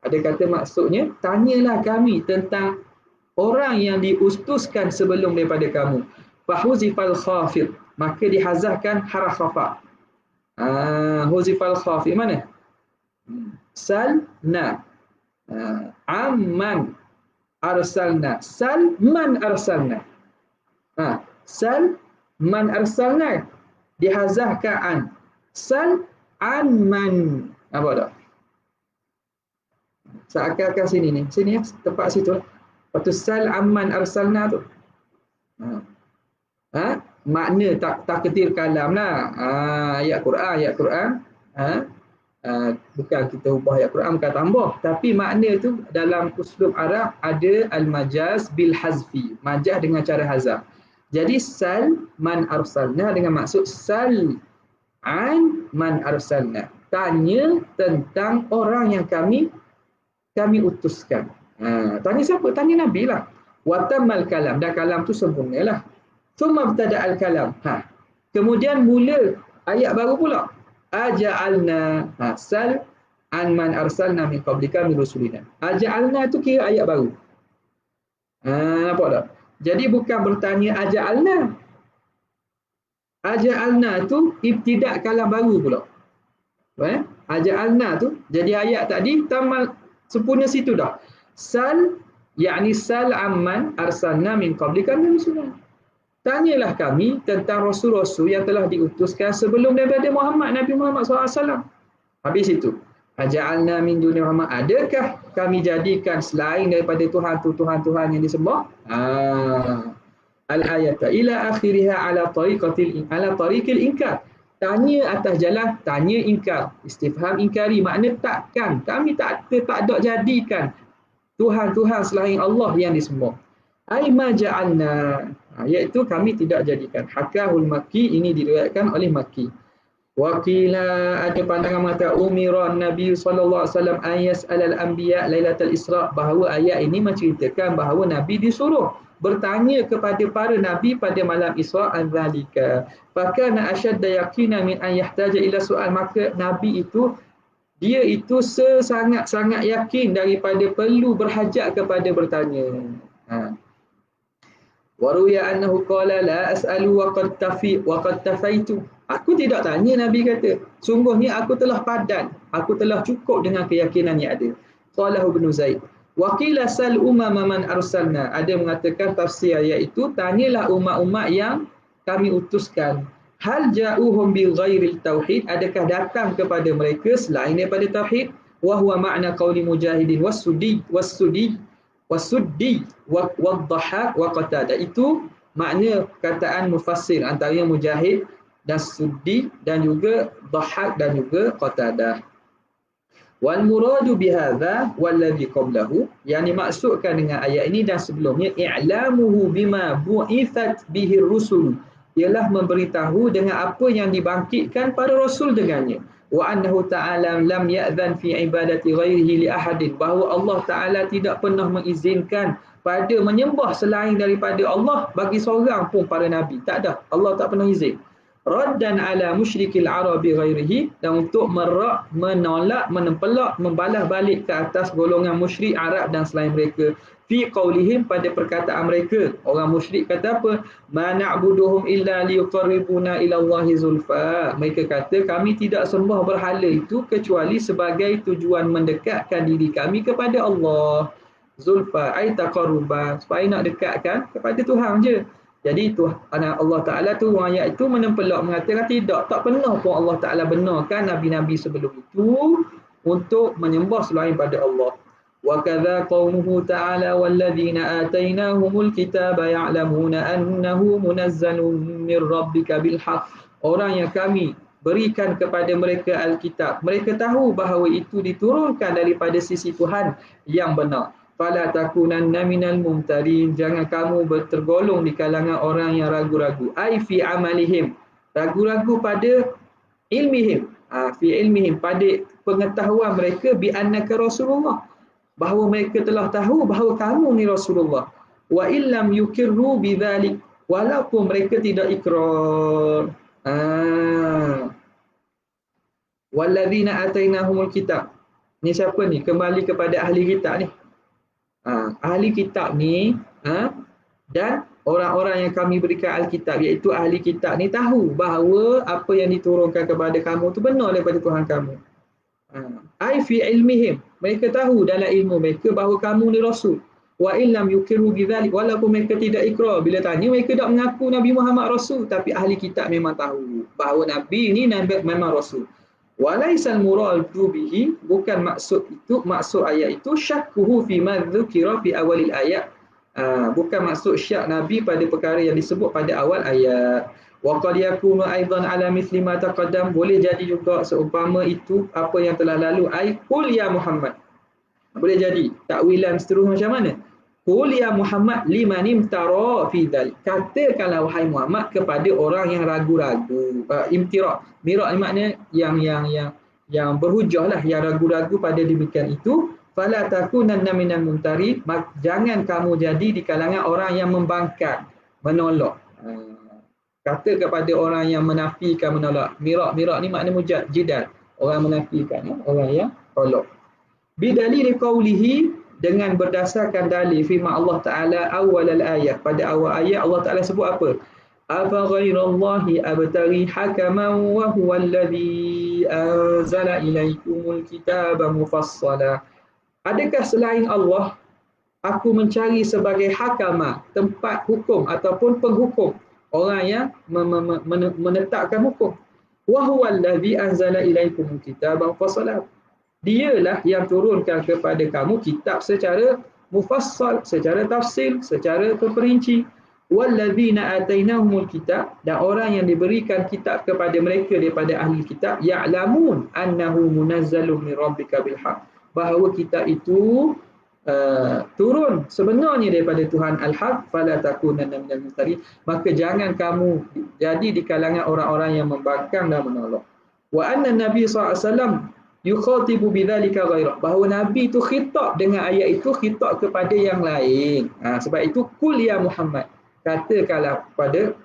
Ada kata maksudnya, tanyalah kami tentang orang yang diutuskan sebelum daripada kamu. Fahuzifal khafid, maka dihazahkan haraf khafa. Huzifal khafid mana? Salna. Amman arsalna. Salman arsalna. Sal man arsalna, dihazahkan an. Sal an man. Apa tak? Seakan-akan sini ni. Sini ya, tempat situ. Lepas tu sal amman arsalna tu. Makna takdir kalam lah. Ayat Quran. Bukan kita ubah ayat Quran, bukan tambah. Tapi makna tu dalam uslub Arab ada al-majaz bil hazfi. Majaz dengan cara hazaf. Jadi sal man arsalna dengan maksud sal an man arsalna. Tanya tentang orang yang kami utuskan. Tanya siapa? Tanya Nabi lah. Watamal kalam, dan kalam tu sempurnalah. Thumma btada'al kalam. Kemudian mula ayat baru pula. Aja'alna sal an man arsalna min qablika min rusulina. Aja'alna tu kira ayat baru. Nampak tak? Jadi bukan bertanya aja'alna. Aja'alna tu ibtidak kalam baru pula. Aja'alna tu jadi ayat tadi tamal sempurna situ dah. Sal, yakni sal amman arsalna min qablika min rusulina. Tanyalah kami tentang rasul-rasul yang telah diutuskan sebelum daripada Nabi Muhammad SAW. Habis itu. Aja'alna min duni rahman, adakah kami jadikan selain daripada Tuhan-Tuhan yang disembah? Al-ayata ila akhiriha ala tariqil inkar. Tanya atas jalan tanya ingkar. Istifham ingkari makna takkan. Kami tak ada jadikan Tuhan-Tuhan selain Allah yang disembah. Ai ma ja'alna, iaitu kami tidak jadikan. Hakahul Makki, ini diriwayatkan oleh Makki. Wakila, ada pandangan mengatakan umiran Nabi sallallahu alaihi wasallam ayas alal anbiya lailatul Isra, bahawa ayat ini menceritakan bahawa Nabi disuruh bertanya kepada para nabi pada malam Isra an-zalika. Fakana ashadda yaqina min an yahtaja ila soal, maka nabi itu dia itu sangat-sangat yakin daripada perlu berhajat kepada bertanya. Waruya annahu qala la as'alu wa qad tafaitu. Aku tidak tanya, Nabi kata. Sungguhnya aku telah padan, aku telah cukup dengan keyakinan yang ada. Qalahu Ibn Zaid. Wa qila sal umama man arsalna. Ada mengatakan tafsir ayat itu, tanyalah umat-umat yang kami utuskan. Hal ja'uhum bi ghairil tauhid, adakah datang kepada mereka selain daripada tauhid? Wa huwa ma'na qauli mujahidin was-suddi wad-dhahhak wa qatadah. Itu makna perkataan mufassir antaranya Mujahid dan Suddi dan juga Dhahhak dan juga Qatadah. Wal muradu bihadza wallazi qablahu, yang dimaksudkan dengan ayat ini dan sebelumnya, i'lamuhu bima bu'ithat bihi rusul, ialah memberitahu dengan apa yang dibangkitkan para rasul dengannya. Wa annahu ta'ala lam ya'zan fi ibadati ghairihi li ahadin, bahawa Allah Ta'ala tidak pernah mengizinkan pada menyembah selain daripada Allah bagi seorang pun para nabi. Tak ada, Allah tak pernah izin. Raddan ala musyrikil arabi ghairihi, dan untuk menolak, menempelak, membalas balik ke atas golongan musyrik Arab dan selain mereka. Fi qaulihim, pada perkataan mereka. Orang musyrik kata apa? Ma na'buduhum illa liqarribuna ila Allahi zulfa. Mereka kata kami tidak sembah berhala itu kecuali sebagai tujuan mendekatkan diri kami kepada Allah. Zulfa ai taqarruba, supaya nak dekatkan kepada Tuhan je. Jadi Allah Ta'ala tu ayat itu menempelak mengatakan tak pernah pun Allah Ta'ala benarkan nabi-nabi sebelum itu untuk menyembah selain pada Allah. Wa kadza qaumuhu ta'ala walladzina atainahumul kitaba ya'lamuna annahu munazzalun mir rabbika bil haqq. Orang yang kami berikan kepada mereka Alkitab, mereka tahu bahawa itu diturunkan daripada sisi Tuhan yang benar. Fala takunanna minal mumtarin, jangan kamu tergolong di kalangan orang yang ragu-ragu. Ai fi amalihim, ragu-ragu pada ilmihim, fi ilmihim, pada pengetahuan mereka, bi annaka rasulullah, bahawa mereka telah tahu bahawa kamu ni Rasulullah. Wa illam yukirru bidzalik, walaupun mereka tidak ikrar. Walladzina atainahumul kitab, ni siapa ni? Kembali kepada ahli kitab ni. Ahli kitab ni dan orang-orang yang kami berikan Alkitab, iaitu ahli kitab ni, tahu bahawa apa yang diturunkan kepada kamu tu benar daripada Tuhan kamu. Ai fi ilmihim, mereka tahu dalam ilmu mereka bahawa kamu ni rasul. Wa illam yukiru bidzalik, walaupun mereka tidak ikrar, bila tanya mereka tak mengaku Nabi Muhammad rasul, tapi ahli kitab memang tahu bahawa nabi ni memang rasul. Walaisal muradu bihi, bukan maksud ayat itu syakkuhu fi ma dzukira fi awalil ayat, bukan maksud syak nabi pada perkara yang disebut pada awal ayat. Wa qad yakunu aidan ala mithli ma taqaddam, boleh jadi juga seumpama itu apa yang telah lalu. Ai qul ya Muhammad, boleh jadi takwilan seterusnya macam mana? Qul ya Muhammad liman imtara fi dzalik, katakanlah wahai Muhammad kepada orang yang ragu-ragu. Imtira, mira ni makna yang berhujah lah, yang ragu-ragu pada demikian itu. Fala takunanna minal mumtari, jangan kamu jadi di kalangan orang yang membangkang, menolak. Kata kepada orang yang menafikan, menolak. Mira ni makna jidal, orang menafikan, orang yang tolak. Bidalil qaulihi, dengan berdasarkan dalil firman Allah Ta'ala awal al-ayat, pada awal ayat Allah Ta'ala sebut apa? Afa ghairallahi abtaghi hakaman wa huwa alladhi anzala ilaikumul kitaba mufassala. Adakah selain Allah aku mencari sebagai hakama, tempat hukum ataupun penghukum, orang yang menetapkan hukum. Wa huwa alladhi anzala ilaikumul kitaba mufassala, dialah yang turunkan kepada kamu kitab secara mufassal, secara tafsil, secara terperinci. walladzina atainahumul kitab, dan orang yang diberikan kitab kepada mereka daripada ahli kitab, ya'lamun annahu munazzalun min rabbika bil haqq, bahawa kitab itu turun sebenarnya daripada Tuhan al-haq, fala takunanna minal mumtarin, maka jangan kamu jadi di kalangan orang-orang yang membangkang dan menolak. Wa anna nabi sallallahu alaihi wasallam yukhatibu bidzalika ghairah, bahawa nabi itu khitab dengan ayat itu, khitab kepada yang lain. Sebab itu kul ya Muhammad, katakanlah kepada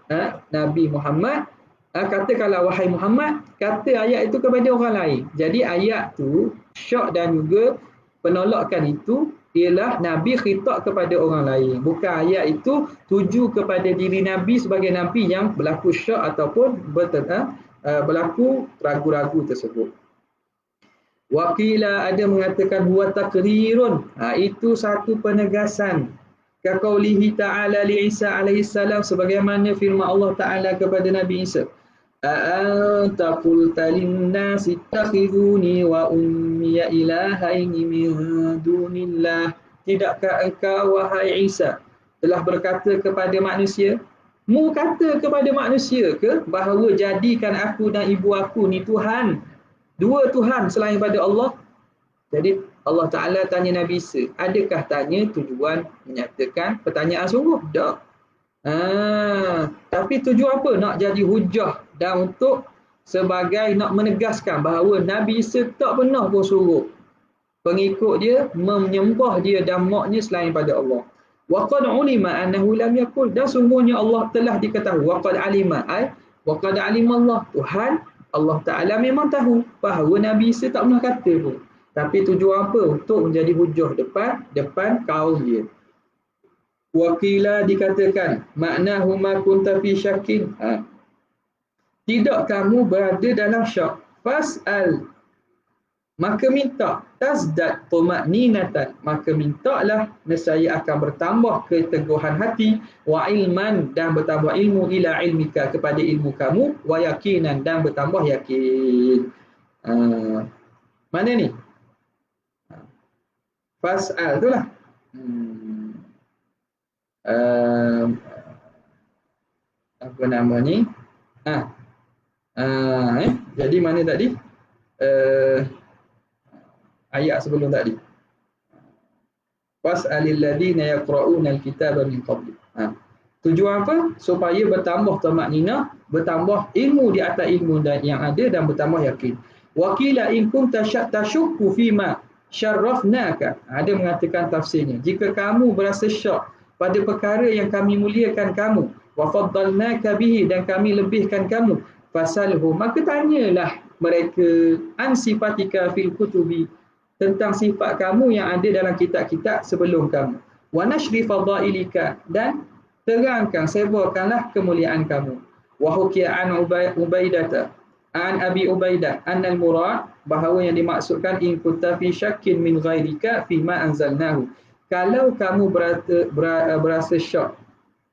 Nabi Muhammad, katakanlah wahai Muhammad, kata ayat itu kepada orang lain. Jadi ayat tu syak dan juga penolakan itu ialah Nabi khitab kepada orang lain, bukan ayat itu tuju kepada diri Nabi sebagai Nabi yang berlaku syak ataupun berlaku ragu-ragu tersebut. Waqila, ada mengatakan huwa taqrirun, itu satu penegasan, kaqaulihi ta'ala li Isa alaihi salam, sebagaimana firman Allah Taala kepada Nabi Isa, a'anta qulta lin-nasi ittakhiduni wa ummiya ilahaini min dunillah, tidakkah engkau wahai Isa telah berkata kepada manusia, mu kata kepada manusia ke bahawa jadikan aku dan ibu aku ni Tuhan, dua Tuhan selain pada Allah? Jadi Allah Ta'ala tanya Nabi Isa, adakah tanya tujuan menyatakan pertanyaan sungguh? Tak. Tapi tujuan apa? Nak jadi hujah dan untuk sebagai nak menegaskan bahawa Nabi Isa tak pernah pun suruh pengikut dia menyembah dia dan maknya selain pada Allah. Wa qad ulima annahu lam yaqul, dan sungguhnya Allah telah diketahui. Wa qad alima, wa qad alima Allah, Tuhan Allah Ta'ala memang tahu bahawa Nabi Isa tak pernah kata pun. Tapi tujuan apa? Untuk menjadi hujah depan kaum dia. Wakila, dikatakan maknahu ma kunta fi syakin, tidak kamu berada dalam syak, fas'al, maka minta, tazdad tuma'ninatan, maka mintalah nescaya akan bertambah keteguhan hati, wa ilman, dan bertambah ilmu, ila ilmika, kepada ilmu kamu, wa yakinan, dan bertambah yakin. Mana ni? Fas'al itulah. Apa nama ni? Jadi mana tadi? Ayat sebelum tadi. Fas'alil ladzina yaqra'una al-kitaba min qabli. Tujuan apa? Supaya bertambah tamakninah, bertambah ilmu di atas ilmu yang ada, dan bertambah yakin. Wakila in kunta tashukku fima syarrafnaka. Ada mengatakan tafsirnya, jika kamu berasa syak pada perkara yang kami muliakan kamu, wa faddalnaka bihi, dan kami lebihkan kamu, fasalhu, maka tanyalah mereka, an sifatika fil kutubi, tentang sifat kamu yang ada dalam kitab-kitab sebelum kamu, wa nashri fadailika, dan terangkan, sebarkanlah kemuliaan kamu. Wa hukiya an Ubaidah, an Abi Ubaidah, annal murad, bahawa yang dimaksudkan in kunta fi syakkin min ghairika fima anzalnahu, kalau kamu berasa syak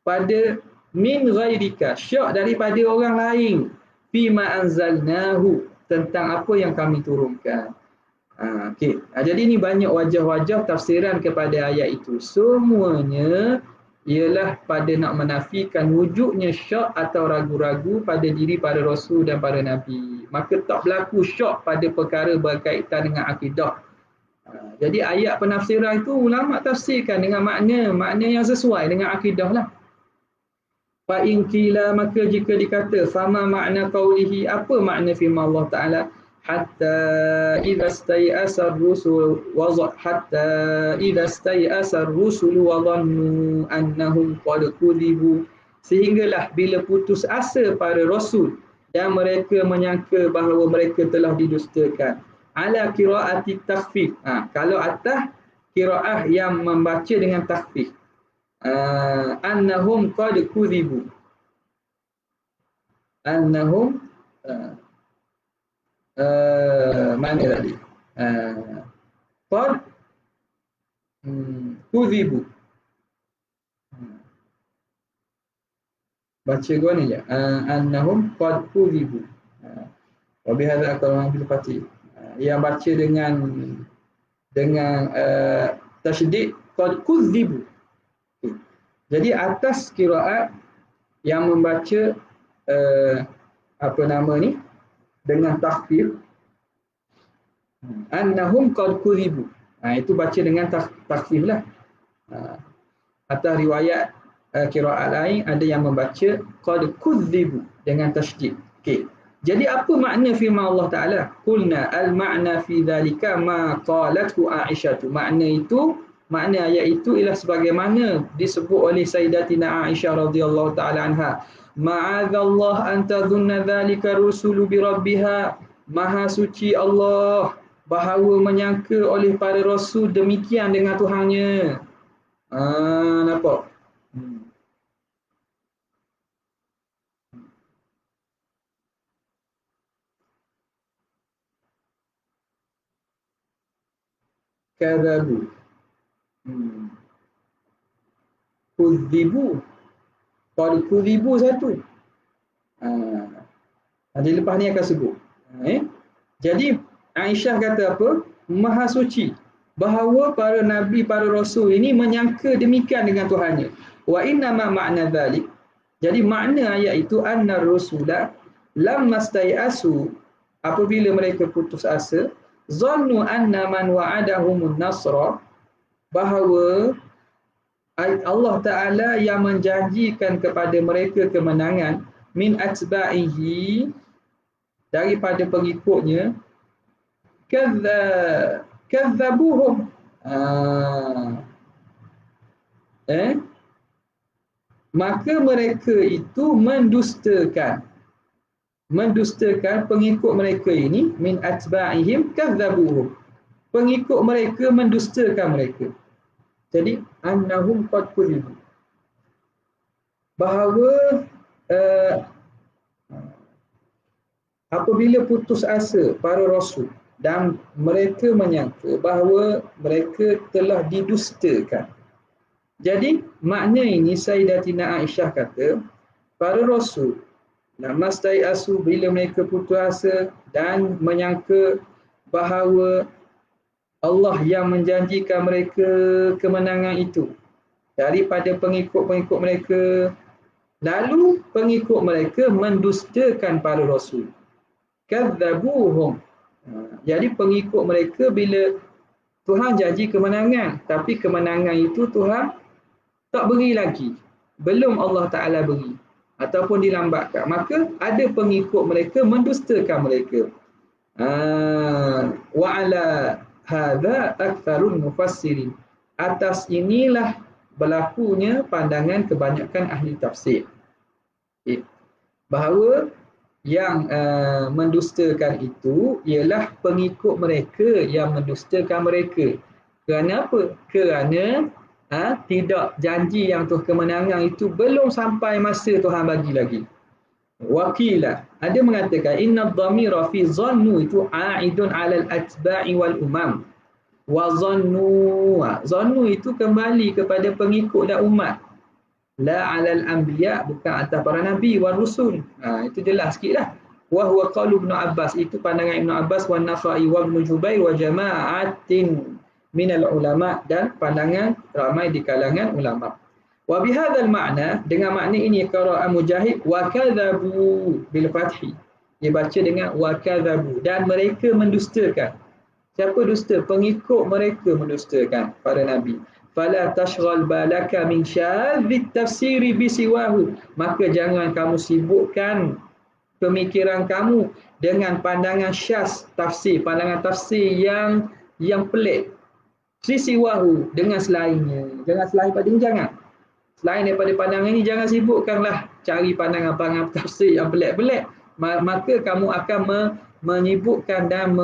pada min ghairika, syak daripada orang lain, fima anzalnahu, tentang apa yang kami turunkan. Okay. Jadi ini banyak wajah-wajah tafsiran kepada ayat itu. Semuanya ialah pada nak menafikan wujudnya syak atau ragu-ragu pada diri para rasul dan para nabi. Maka tak berlaku syak pada perkara berkaitan dengan akidah. Jadi ayat penafsiran itu ulama tafsirkan dengan makna yang sesuai dengan akidah lah. Fa in qila, maka jika dikata, fama makna qaulihi, apa makna firman Allah Taala, hatta idza stai'asa ar-rusul wa dhannu annahum qad kudzibu, sehinggalah bila putus asa para rasul dan mereka menyangka bahawa mereka telah didustakan. Ala qiraati takhfif, kalau atas qiraah yang membaca dengan takhfif, annahum qad kudzibu, annahum mana tadi? Qad kudzibu. Baca gua ni je. Annahum qad kudzibu. Wa bihadza aqalu bil fatih. Yang baca dengan tasydid, qad kudzibu. Jadi atas qiraat yang membaca apa nama ni dengan takhfif, annahum qad kudzibu. Itu baca dengan takhfif lah. Atas riwayat qiraat lain ada yang membaca qad kudzibu dengan tasydid. Okey. Jadi apa makna firman Allah Taala? Qulna al-ma'na fi dzalika ma qalathu Aisyah. Makna ayat itu ialah sebagaimana disebut oleh Sayyidatina Aisyah radhiyallahu taala anha. Ma'adzallah an tadhunna dzalika rusulu bi rabbiha. Maha suci Allah bahawa menyangka oleh para rasul demikian dengan Tuhannya. Nampak? Kadzabu. Kudzibu. Kalau kudzibu satu. Nanti lepas ni akan sebut. Jadi Aisyah kata apa? Maha suci bahawa para nabi, para rasul ini menyangka demikian dengan Tuhannya. Wa inna ma ma'na dzalik. Jadi makna ayat itu annar rusula lam mastai'asu, apabila mereka putus asa, zannu anna man wa'adahumun nasra, bahawa Allah Ta'ala yang menjanjikan kepada mereka kemenangan min atba'ihi, daripada pengikutnya, kadzabuhum, maka mereka itu mendustakan pengikut mereka ini, min atba'ihim kadzabuhum, pengikut mereka mendustakan mereka. Jadi annahum qad kudzibu, bahawa apabila putus asa para rasul dan mereka menyangka bahawa mereka telah didustakan. Jadi makna ini Sayyidatina Aisyah kata, para rasul namastai asu, bila mereka putus asa dan menyangka bahawa Allah yang menjanjikan mereka kemenangan itu daripada pengikut-pengikut mereka, lalu pengikut mereka mendustakan para rasul. Kadzabuhum. Jadi pengikut mereka, bila Tuhan janji kemenangan, tapi kemenangan itu Tuhan tak beri lagi, belum Allah Ta'ala beri, ataupun dilambatkan, maka ada pengikut mereka mendustakan mereka. Wa ala hadza aktsarul mufassirin. Atas inilah berlakunya pandangan kebanyakan ahli tafsir, bahawa yang mendustakan itu ialah pengikut mereka yang mendustakan mereka. Kerana apa? Kerana tidak, janji yang Tuhan kemenangan itu belum sampai masa Tuhan bagi lagi. Wakilah, ada mengatakan inna dhamira fi zannu itu a'idun 'alal atba'i wal umam. Wa zannu itu kembali kepada pengikut dan umat. La 'alal anbiya, bukan atas para nabi wal rusul. Itu jelas sikitlah. Wa huwa qaulu Ibnu Abbas, itu pandangan Ibnu Abbas, wa Nakhai wa Ibnu Jubair wa jama'atin minal ulama, dan pandangan ramai di kalangan ulama. Wa bihadzal makna, dengan makna ini qira'a Mujahid wa kadzabu bil fathi. Dia baca dengan wa kadzabu, dan mereka mendustakan. Siapa dusta? Pengikut mereka mendustakan para nabi. Fala tashghal balaka min syadhit tafsiri bisiwahu, maka jangan kamu sibukkan pemikiran kamu dengan pandangan syaz tafsir, pandangan tafsir yang pelik. Sisiwahu, dengan selainnya. Jangan selain pada ini, jangan. Selain daripada pandangan ini, jangan sibukkanlah cari pandangan-pandangan tafsir yang pelik-pelik. Maka kamu akan menyibukkan dan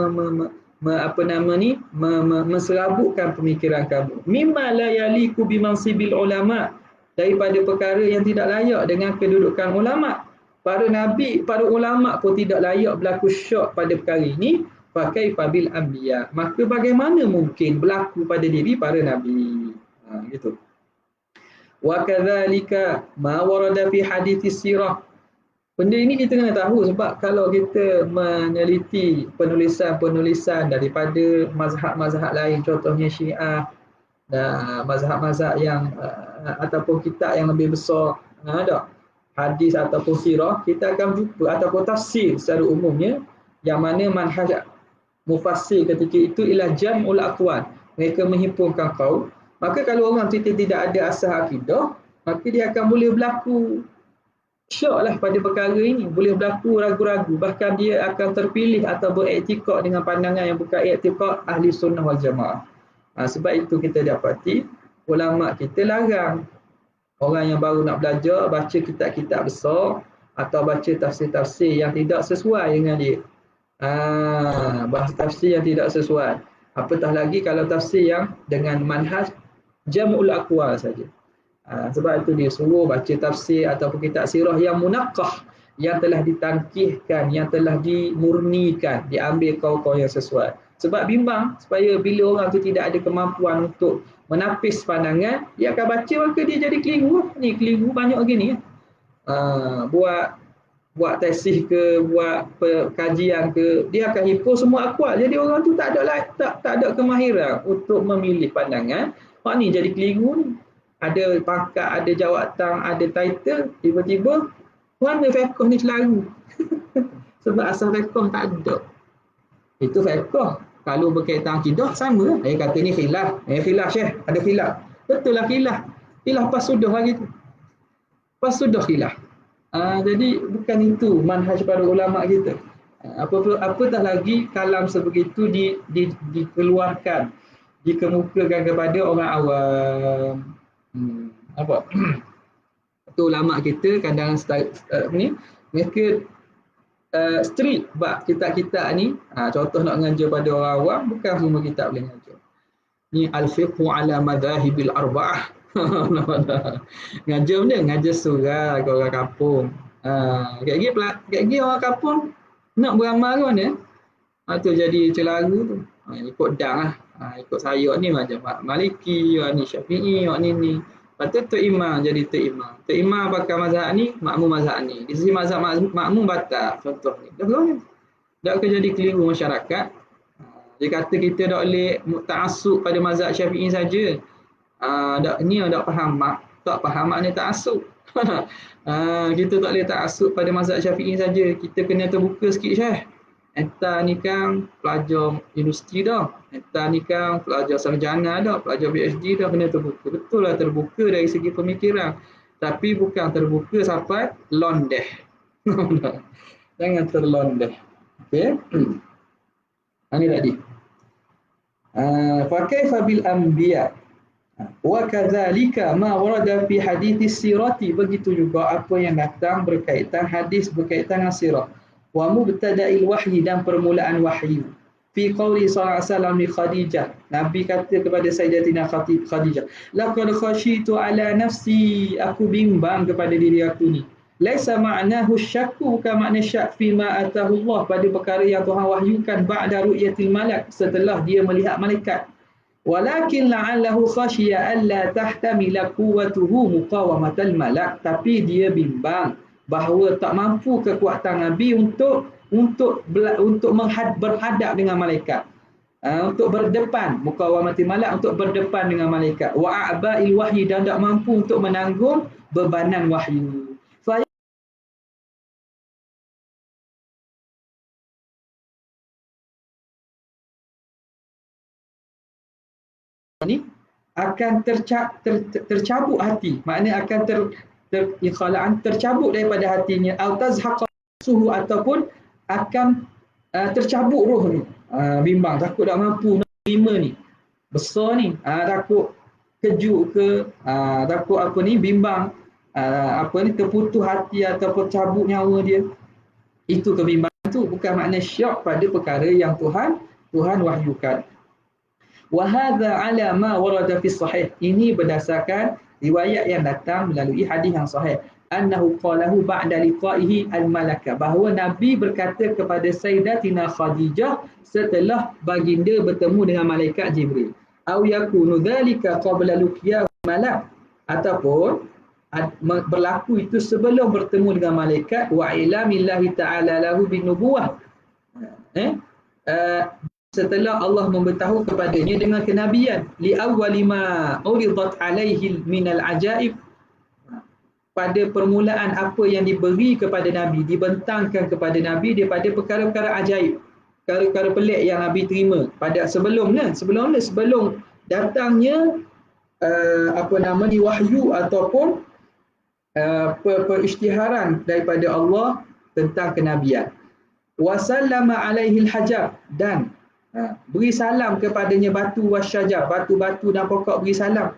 menserabutkan pemikiran kamu. Mimma la yaliku bimansibil ulama, daripada perkara yang tidak layak dengan kedudukan ulama. Para nabi, para ulama pun tidak layak berlaku syok pada perkara ini. Pakai fabil anbiya, maka bagaimana mungkin berlaku pada diri para nabi. Gitu. Wa kadzalika ma warada fi hadits sirah. Benda ini kita kena tahu, sebab kalau kita meneliti penulisan-penulisan daripada mazhab-mazhab lain, contohnya Syiah, Dan mazhab-mazhab yang ataupun kitab yang lebih besar, ada hadis ataupun sirah, kita akan jumpa ataupun tafsir secara umumnya yang mana manhaj mufassir ketika itu ialah jam'ul aqwal. Mereka menghimpunkan qaul. Maka kalau orang kita tidak ada asas akidah, maka dia akan boleh berlaku syok lah pada perkara ini, boleh berlaku ragu-ragu, bahkan dia akan terpilih atau beriktikad dengan pandangan yang bukan iktikad ahli sunnah wal jamaah. Sebab itu kita dapati ulama kita larang orang yang baru nak belajar baca kitab-kitab besar atau baca tafsir-tafsir yang tidak sesuai dengan dia. Bahasa tafsir yang tidak sesuai. Apatah lagi kalau tafsir yang dengan manhaj jam'ul aqwal saja. Sebab itu dia suruh baca tafsir ataupun kitab sirah yang munaqqah, yang telah ditangkihkan, yang telah dimurnikan, diambil kaul-kaul yang sesuai. Sebab bimbang supaya bila orang tu tidak ada kemampuan untuk menapis pandangan, dia akan baca maka dia jadi keliru. Ni keliru banyak gini. Buat tesis ke, buat kajian ke, dia akan himpun semua akwal. Jadi orang tu tak ada kemahiran untuk memilih pandangan. Ni jadi keliru ni. Ada pangkat, ada jawatan, ada title, tiba-tiba mana fiqh ni celaru. Sebab asal fiqh tak ada. Itu fiqh. Kalau berkaitan akidah sama. Kata ni khilaf. Khilaf Syekh, ada khilaf. Betul lah khilaf. Khilaf pas sudah lagi tu. Pas sudah khilaf. Jadi bukan itu manhaj para ulama kita. Apatah lagi kalam sebegitu dikeluarkan, dikemukakan kepada orang awam. Itu ulama kita kadang ni mereka strict bab kitab-kitab ni. Contoh nak ngajar pada orang awam, bukan semua kitab boleh ngajar. Ni al-fiqhu ala madhahibil arba'ah. Ngajar benda, ngajar surah ke orang kampung. Kayak orang kampung nak beramal ke mana? Tu jadi celaru tu. Ikut dang lah. Ikut saya ni macam Maliki, ni Syafi'i, ni. Lepas tu Tok Imam jadi Tok Imam. Tok Imam pakai mazhab ni, makmum mazhab ni. Di sisi mazhab makmum batal contoh ni. Dah jadi keliru masyarakat. Dia kata kita tak boleh ta'assub pada mazhab Syafi'i saja. Ni tak faham makna ta'assub. Kita tak boleh ta'assub pada mazhab Syafi'i saja. Kita kena terbuka sikit Syekh. Entah ni kan pelajar universiti dah. Entah ni kan pelajar sarjana dah, pelajar PhD dah, kena terbuka. Betul lah terbuka dari segi pemikiran. Tapi bukan terbuka sampai londeh. Jangan terlondeh. Okey. Ini tadi. Fa kaifa bil anbiya? Wa kadzalika ma warada fi hadits sirati, begitu juga apa yang datang berkaitan hadis berkaitan dengan sirah. Wa mubtada'il wahyi, dan permulaan wahyu. Fi qauli sallallahu alaihi wasallam li Khadijah, Nabi kata kepada Sayyidatina Khadijah, laqad khashitu ala nafsi, aku bimbang kepada diri aku ni. Laisa ma'nahu syakku, bukan makna syak fi ma atahu Allah, pada perkara yang Tuhan wahyukan ba'da ru'yatil malak, setelah dia melihat malaikat. Walakin la'allahu khashiya alla tahtamila quwwatuhu muqawamatal malak, tapi dia bimbang bahawa tak mampu kekuatan Nabi untuk berhadap dengan malaikat, untuk berdepan, muqawamatil malak, untuk berdepan dengan malaikat, wa a'ba'il wahyi, dan tak mampu untuk menanggung bebanan wahyu. Ni akan tercabut hati, maknanya akan tercabut daripada hatinya, atau tazhaqa suhu, ataupun akan tercabut roh ni. Bimbang, takut tak mampu nak terima ni, besar ni, takut kejut ke, takut bimbang, terputus hati ataupun cabut nyawa dia. Itu kebimbangan tu, bukan makna syak pada perkara yang Tuhan wahyukan. Wa hadza ala ma warada fi sahih, ini berdasarkan riwayat yang datang melalui hadis yang sahih, annahu qalahu ba'da liqa'ihi al-malaka, bahawa Nabi berkata kepada Sayyidatina Khadijah setelah baginda bertemu dengan malaikat Jibril, au yakunu dzalika qabla luqiyahu malak, ataupun berlaku itu sebelum bertemu dengan malaikat, wa ilamillahi ta'ala lahu bin nubuwah, setelah Allah memberitahu kepadanya dengan kenabian li awwali ma uridat alaihi minal ajaib, pada permulaan apa yang diberi kepada Nabi, dibentangkan kepada Nabi daripada perkara-perkara ajaib, perkara-perkara pelik yang Nabi terima pada sebelum datangnya wahyu ataupun perisytiharan daripada Allah tentang kenabian. Wasallama alaihi hajab, dan beri salam kepadanya batu wasyajar, batu-batu dan pokok beri salam.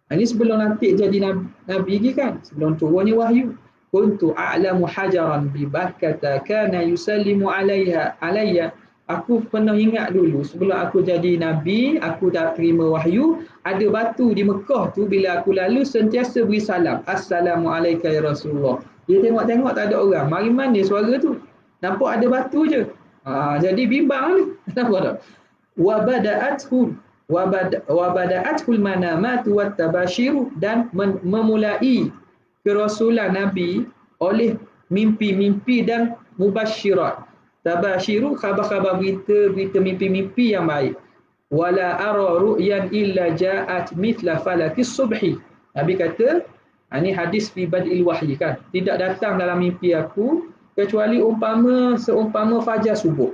Ini sebelum nanti jadi Nabi lagi kan, sebelum turunnya wahyu. Kuntu a'lamu hajaran bi Bakkata kana yusallimu alayya. Aku pernah ingat dulu sebelum aku jadi Nabi, aku dah terima wahyu, ada batu di Mekah tu bila aku lalu sentiasa beri salam. Assalamualaikum ya Rasulullah. Dia tengok-tengok tak ada orang. Mari mana suara tu? Nampak ada batu je. Jadi bimbang ni. Nampak tak? Wa bada'athul manamatu wat tabashiru, dan memulai kerasulan Nabi oleh mimpi-mimpi dan mubasyirat. Tabashiru, khabar-khabar berita mimpi-mimpi yang baik. Wala ara ru'yan illa ja'at mithla falakis subhi. Nabi kata, ini hadis fi bad'il wahyi kan, tidak datang dalam mimpi aku kecuali seumpama fajar subuh.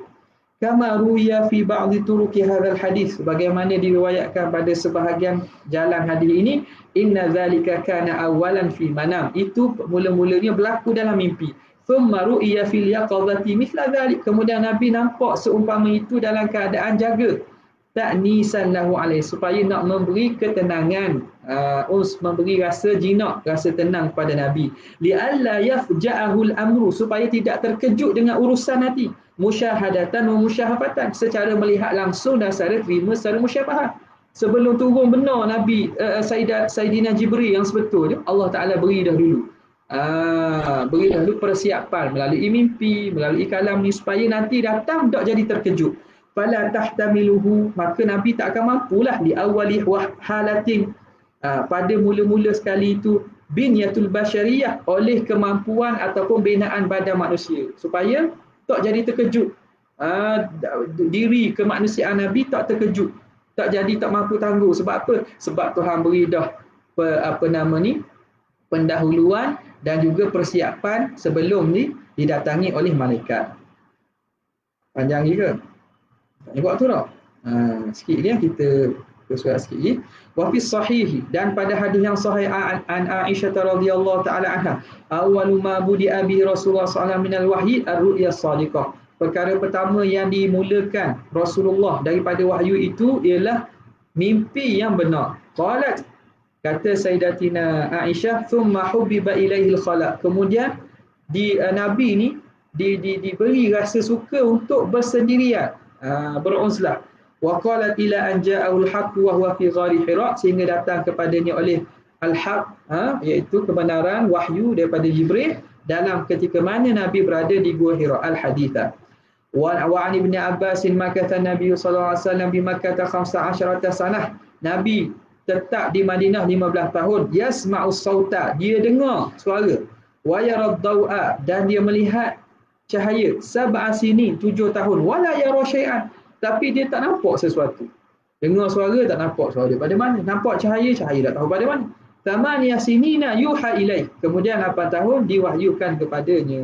Kama ruya fi ba'dhi turuki hadzal hadis, sebagaimana diriwayatkan pada sebahagian jalan hadis ini, inna zalika kana awalan fi manam, itu mula-mulanya berlaku dalam mimpi. Thumma ru'ya fil yaqadhati mithla dzalik, kemudian Nabi nampak seumpama itu dalam keadaan jaga. Ta'nisan lahu alaihi, supaya nak memberi ketenangan, memberi rasa jinak, rasa tenang kepada Nabi. Li'alla yafja'ahul amru, supaya tidak terkejut dengan urusan nanti. Musyahadatan wa musyahafatan, secara melihat langsung dan secara terima secara musyabahah. Sebelum turun benar Nabi Sayyidina Jibril yang sebetulnya, Allah Ta'ala beri dah dulu. Beri dah dulu persiapan melalui mimpi, melalui kalam ni, supaya nanti datang tak jadi terkejut. Fala tahtamiluhu, maka Nabi tak akan mampulah di awali halatin, pada mula-mula sekali itu, binyatul basyariyah, oleh kemampuan ataupun binaan badan manusia, supaya tak jadi terkejut. Diri kemanusiaan Nabi tak terkejut, tak jadi tak mampu tangguh. Sebab apa? Sebab Tuhan beri dah pendahuluan dan juga persiapan sebelum ni didatangi oleh malaikat. Panjang juga. Tak buat tu tak? Sikit ni kita surat sikit lagi. Wa fi sahih, dan pada hadis yang sahih an Aisyah radhiyallahu taala anha, awwalu ma budi'a bi Rasulullah sallallahu alaihi wasallam minal wahyi ar-ru'ya shadiqah. Perkara pertama yang dimulakan Rasulullah daripada wahyu itu ialah mimpi yang benar. Qalat, kata Sayyidatina Aisyah, thumma hubbiba ilaihil khala, kemudian Nabi ni diberi rasa suka untuk bersendirian, beruzlah. Wa qalat ila an ja'ahul haqq wa huwa fi ghari Hira, sehingga datang kepadanya oleh al-haq, iaitu kebenaran wahyu daripada Jibril dalam ketika mana Nabi berada di Gua Hira. Al-haditha. Wa an Ibn Abbas makatha Nabi sallallahu alaihi wasallam bi Makkah 15 sanah. Nabi tetap di Madinah 15 tahun. Yasma'us sauta, dia dengar suara. Wa yarad dawa, dan dia melihat cahaya. 7 sinin, 7 tahun. Wala yara syai'an, tapi dia tak nampak sesuatu. Dengar suara tak nampak suara pada mana. Nampak cahaya tak tahu pada mana. 8 sinina yuha ilaih, kemudian 8 tahun diwahyukan kepadanya.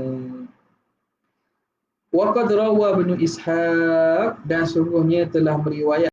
Wa qad rawa Ibnu Ishaq, dan sungguhnya telah meriwayat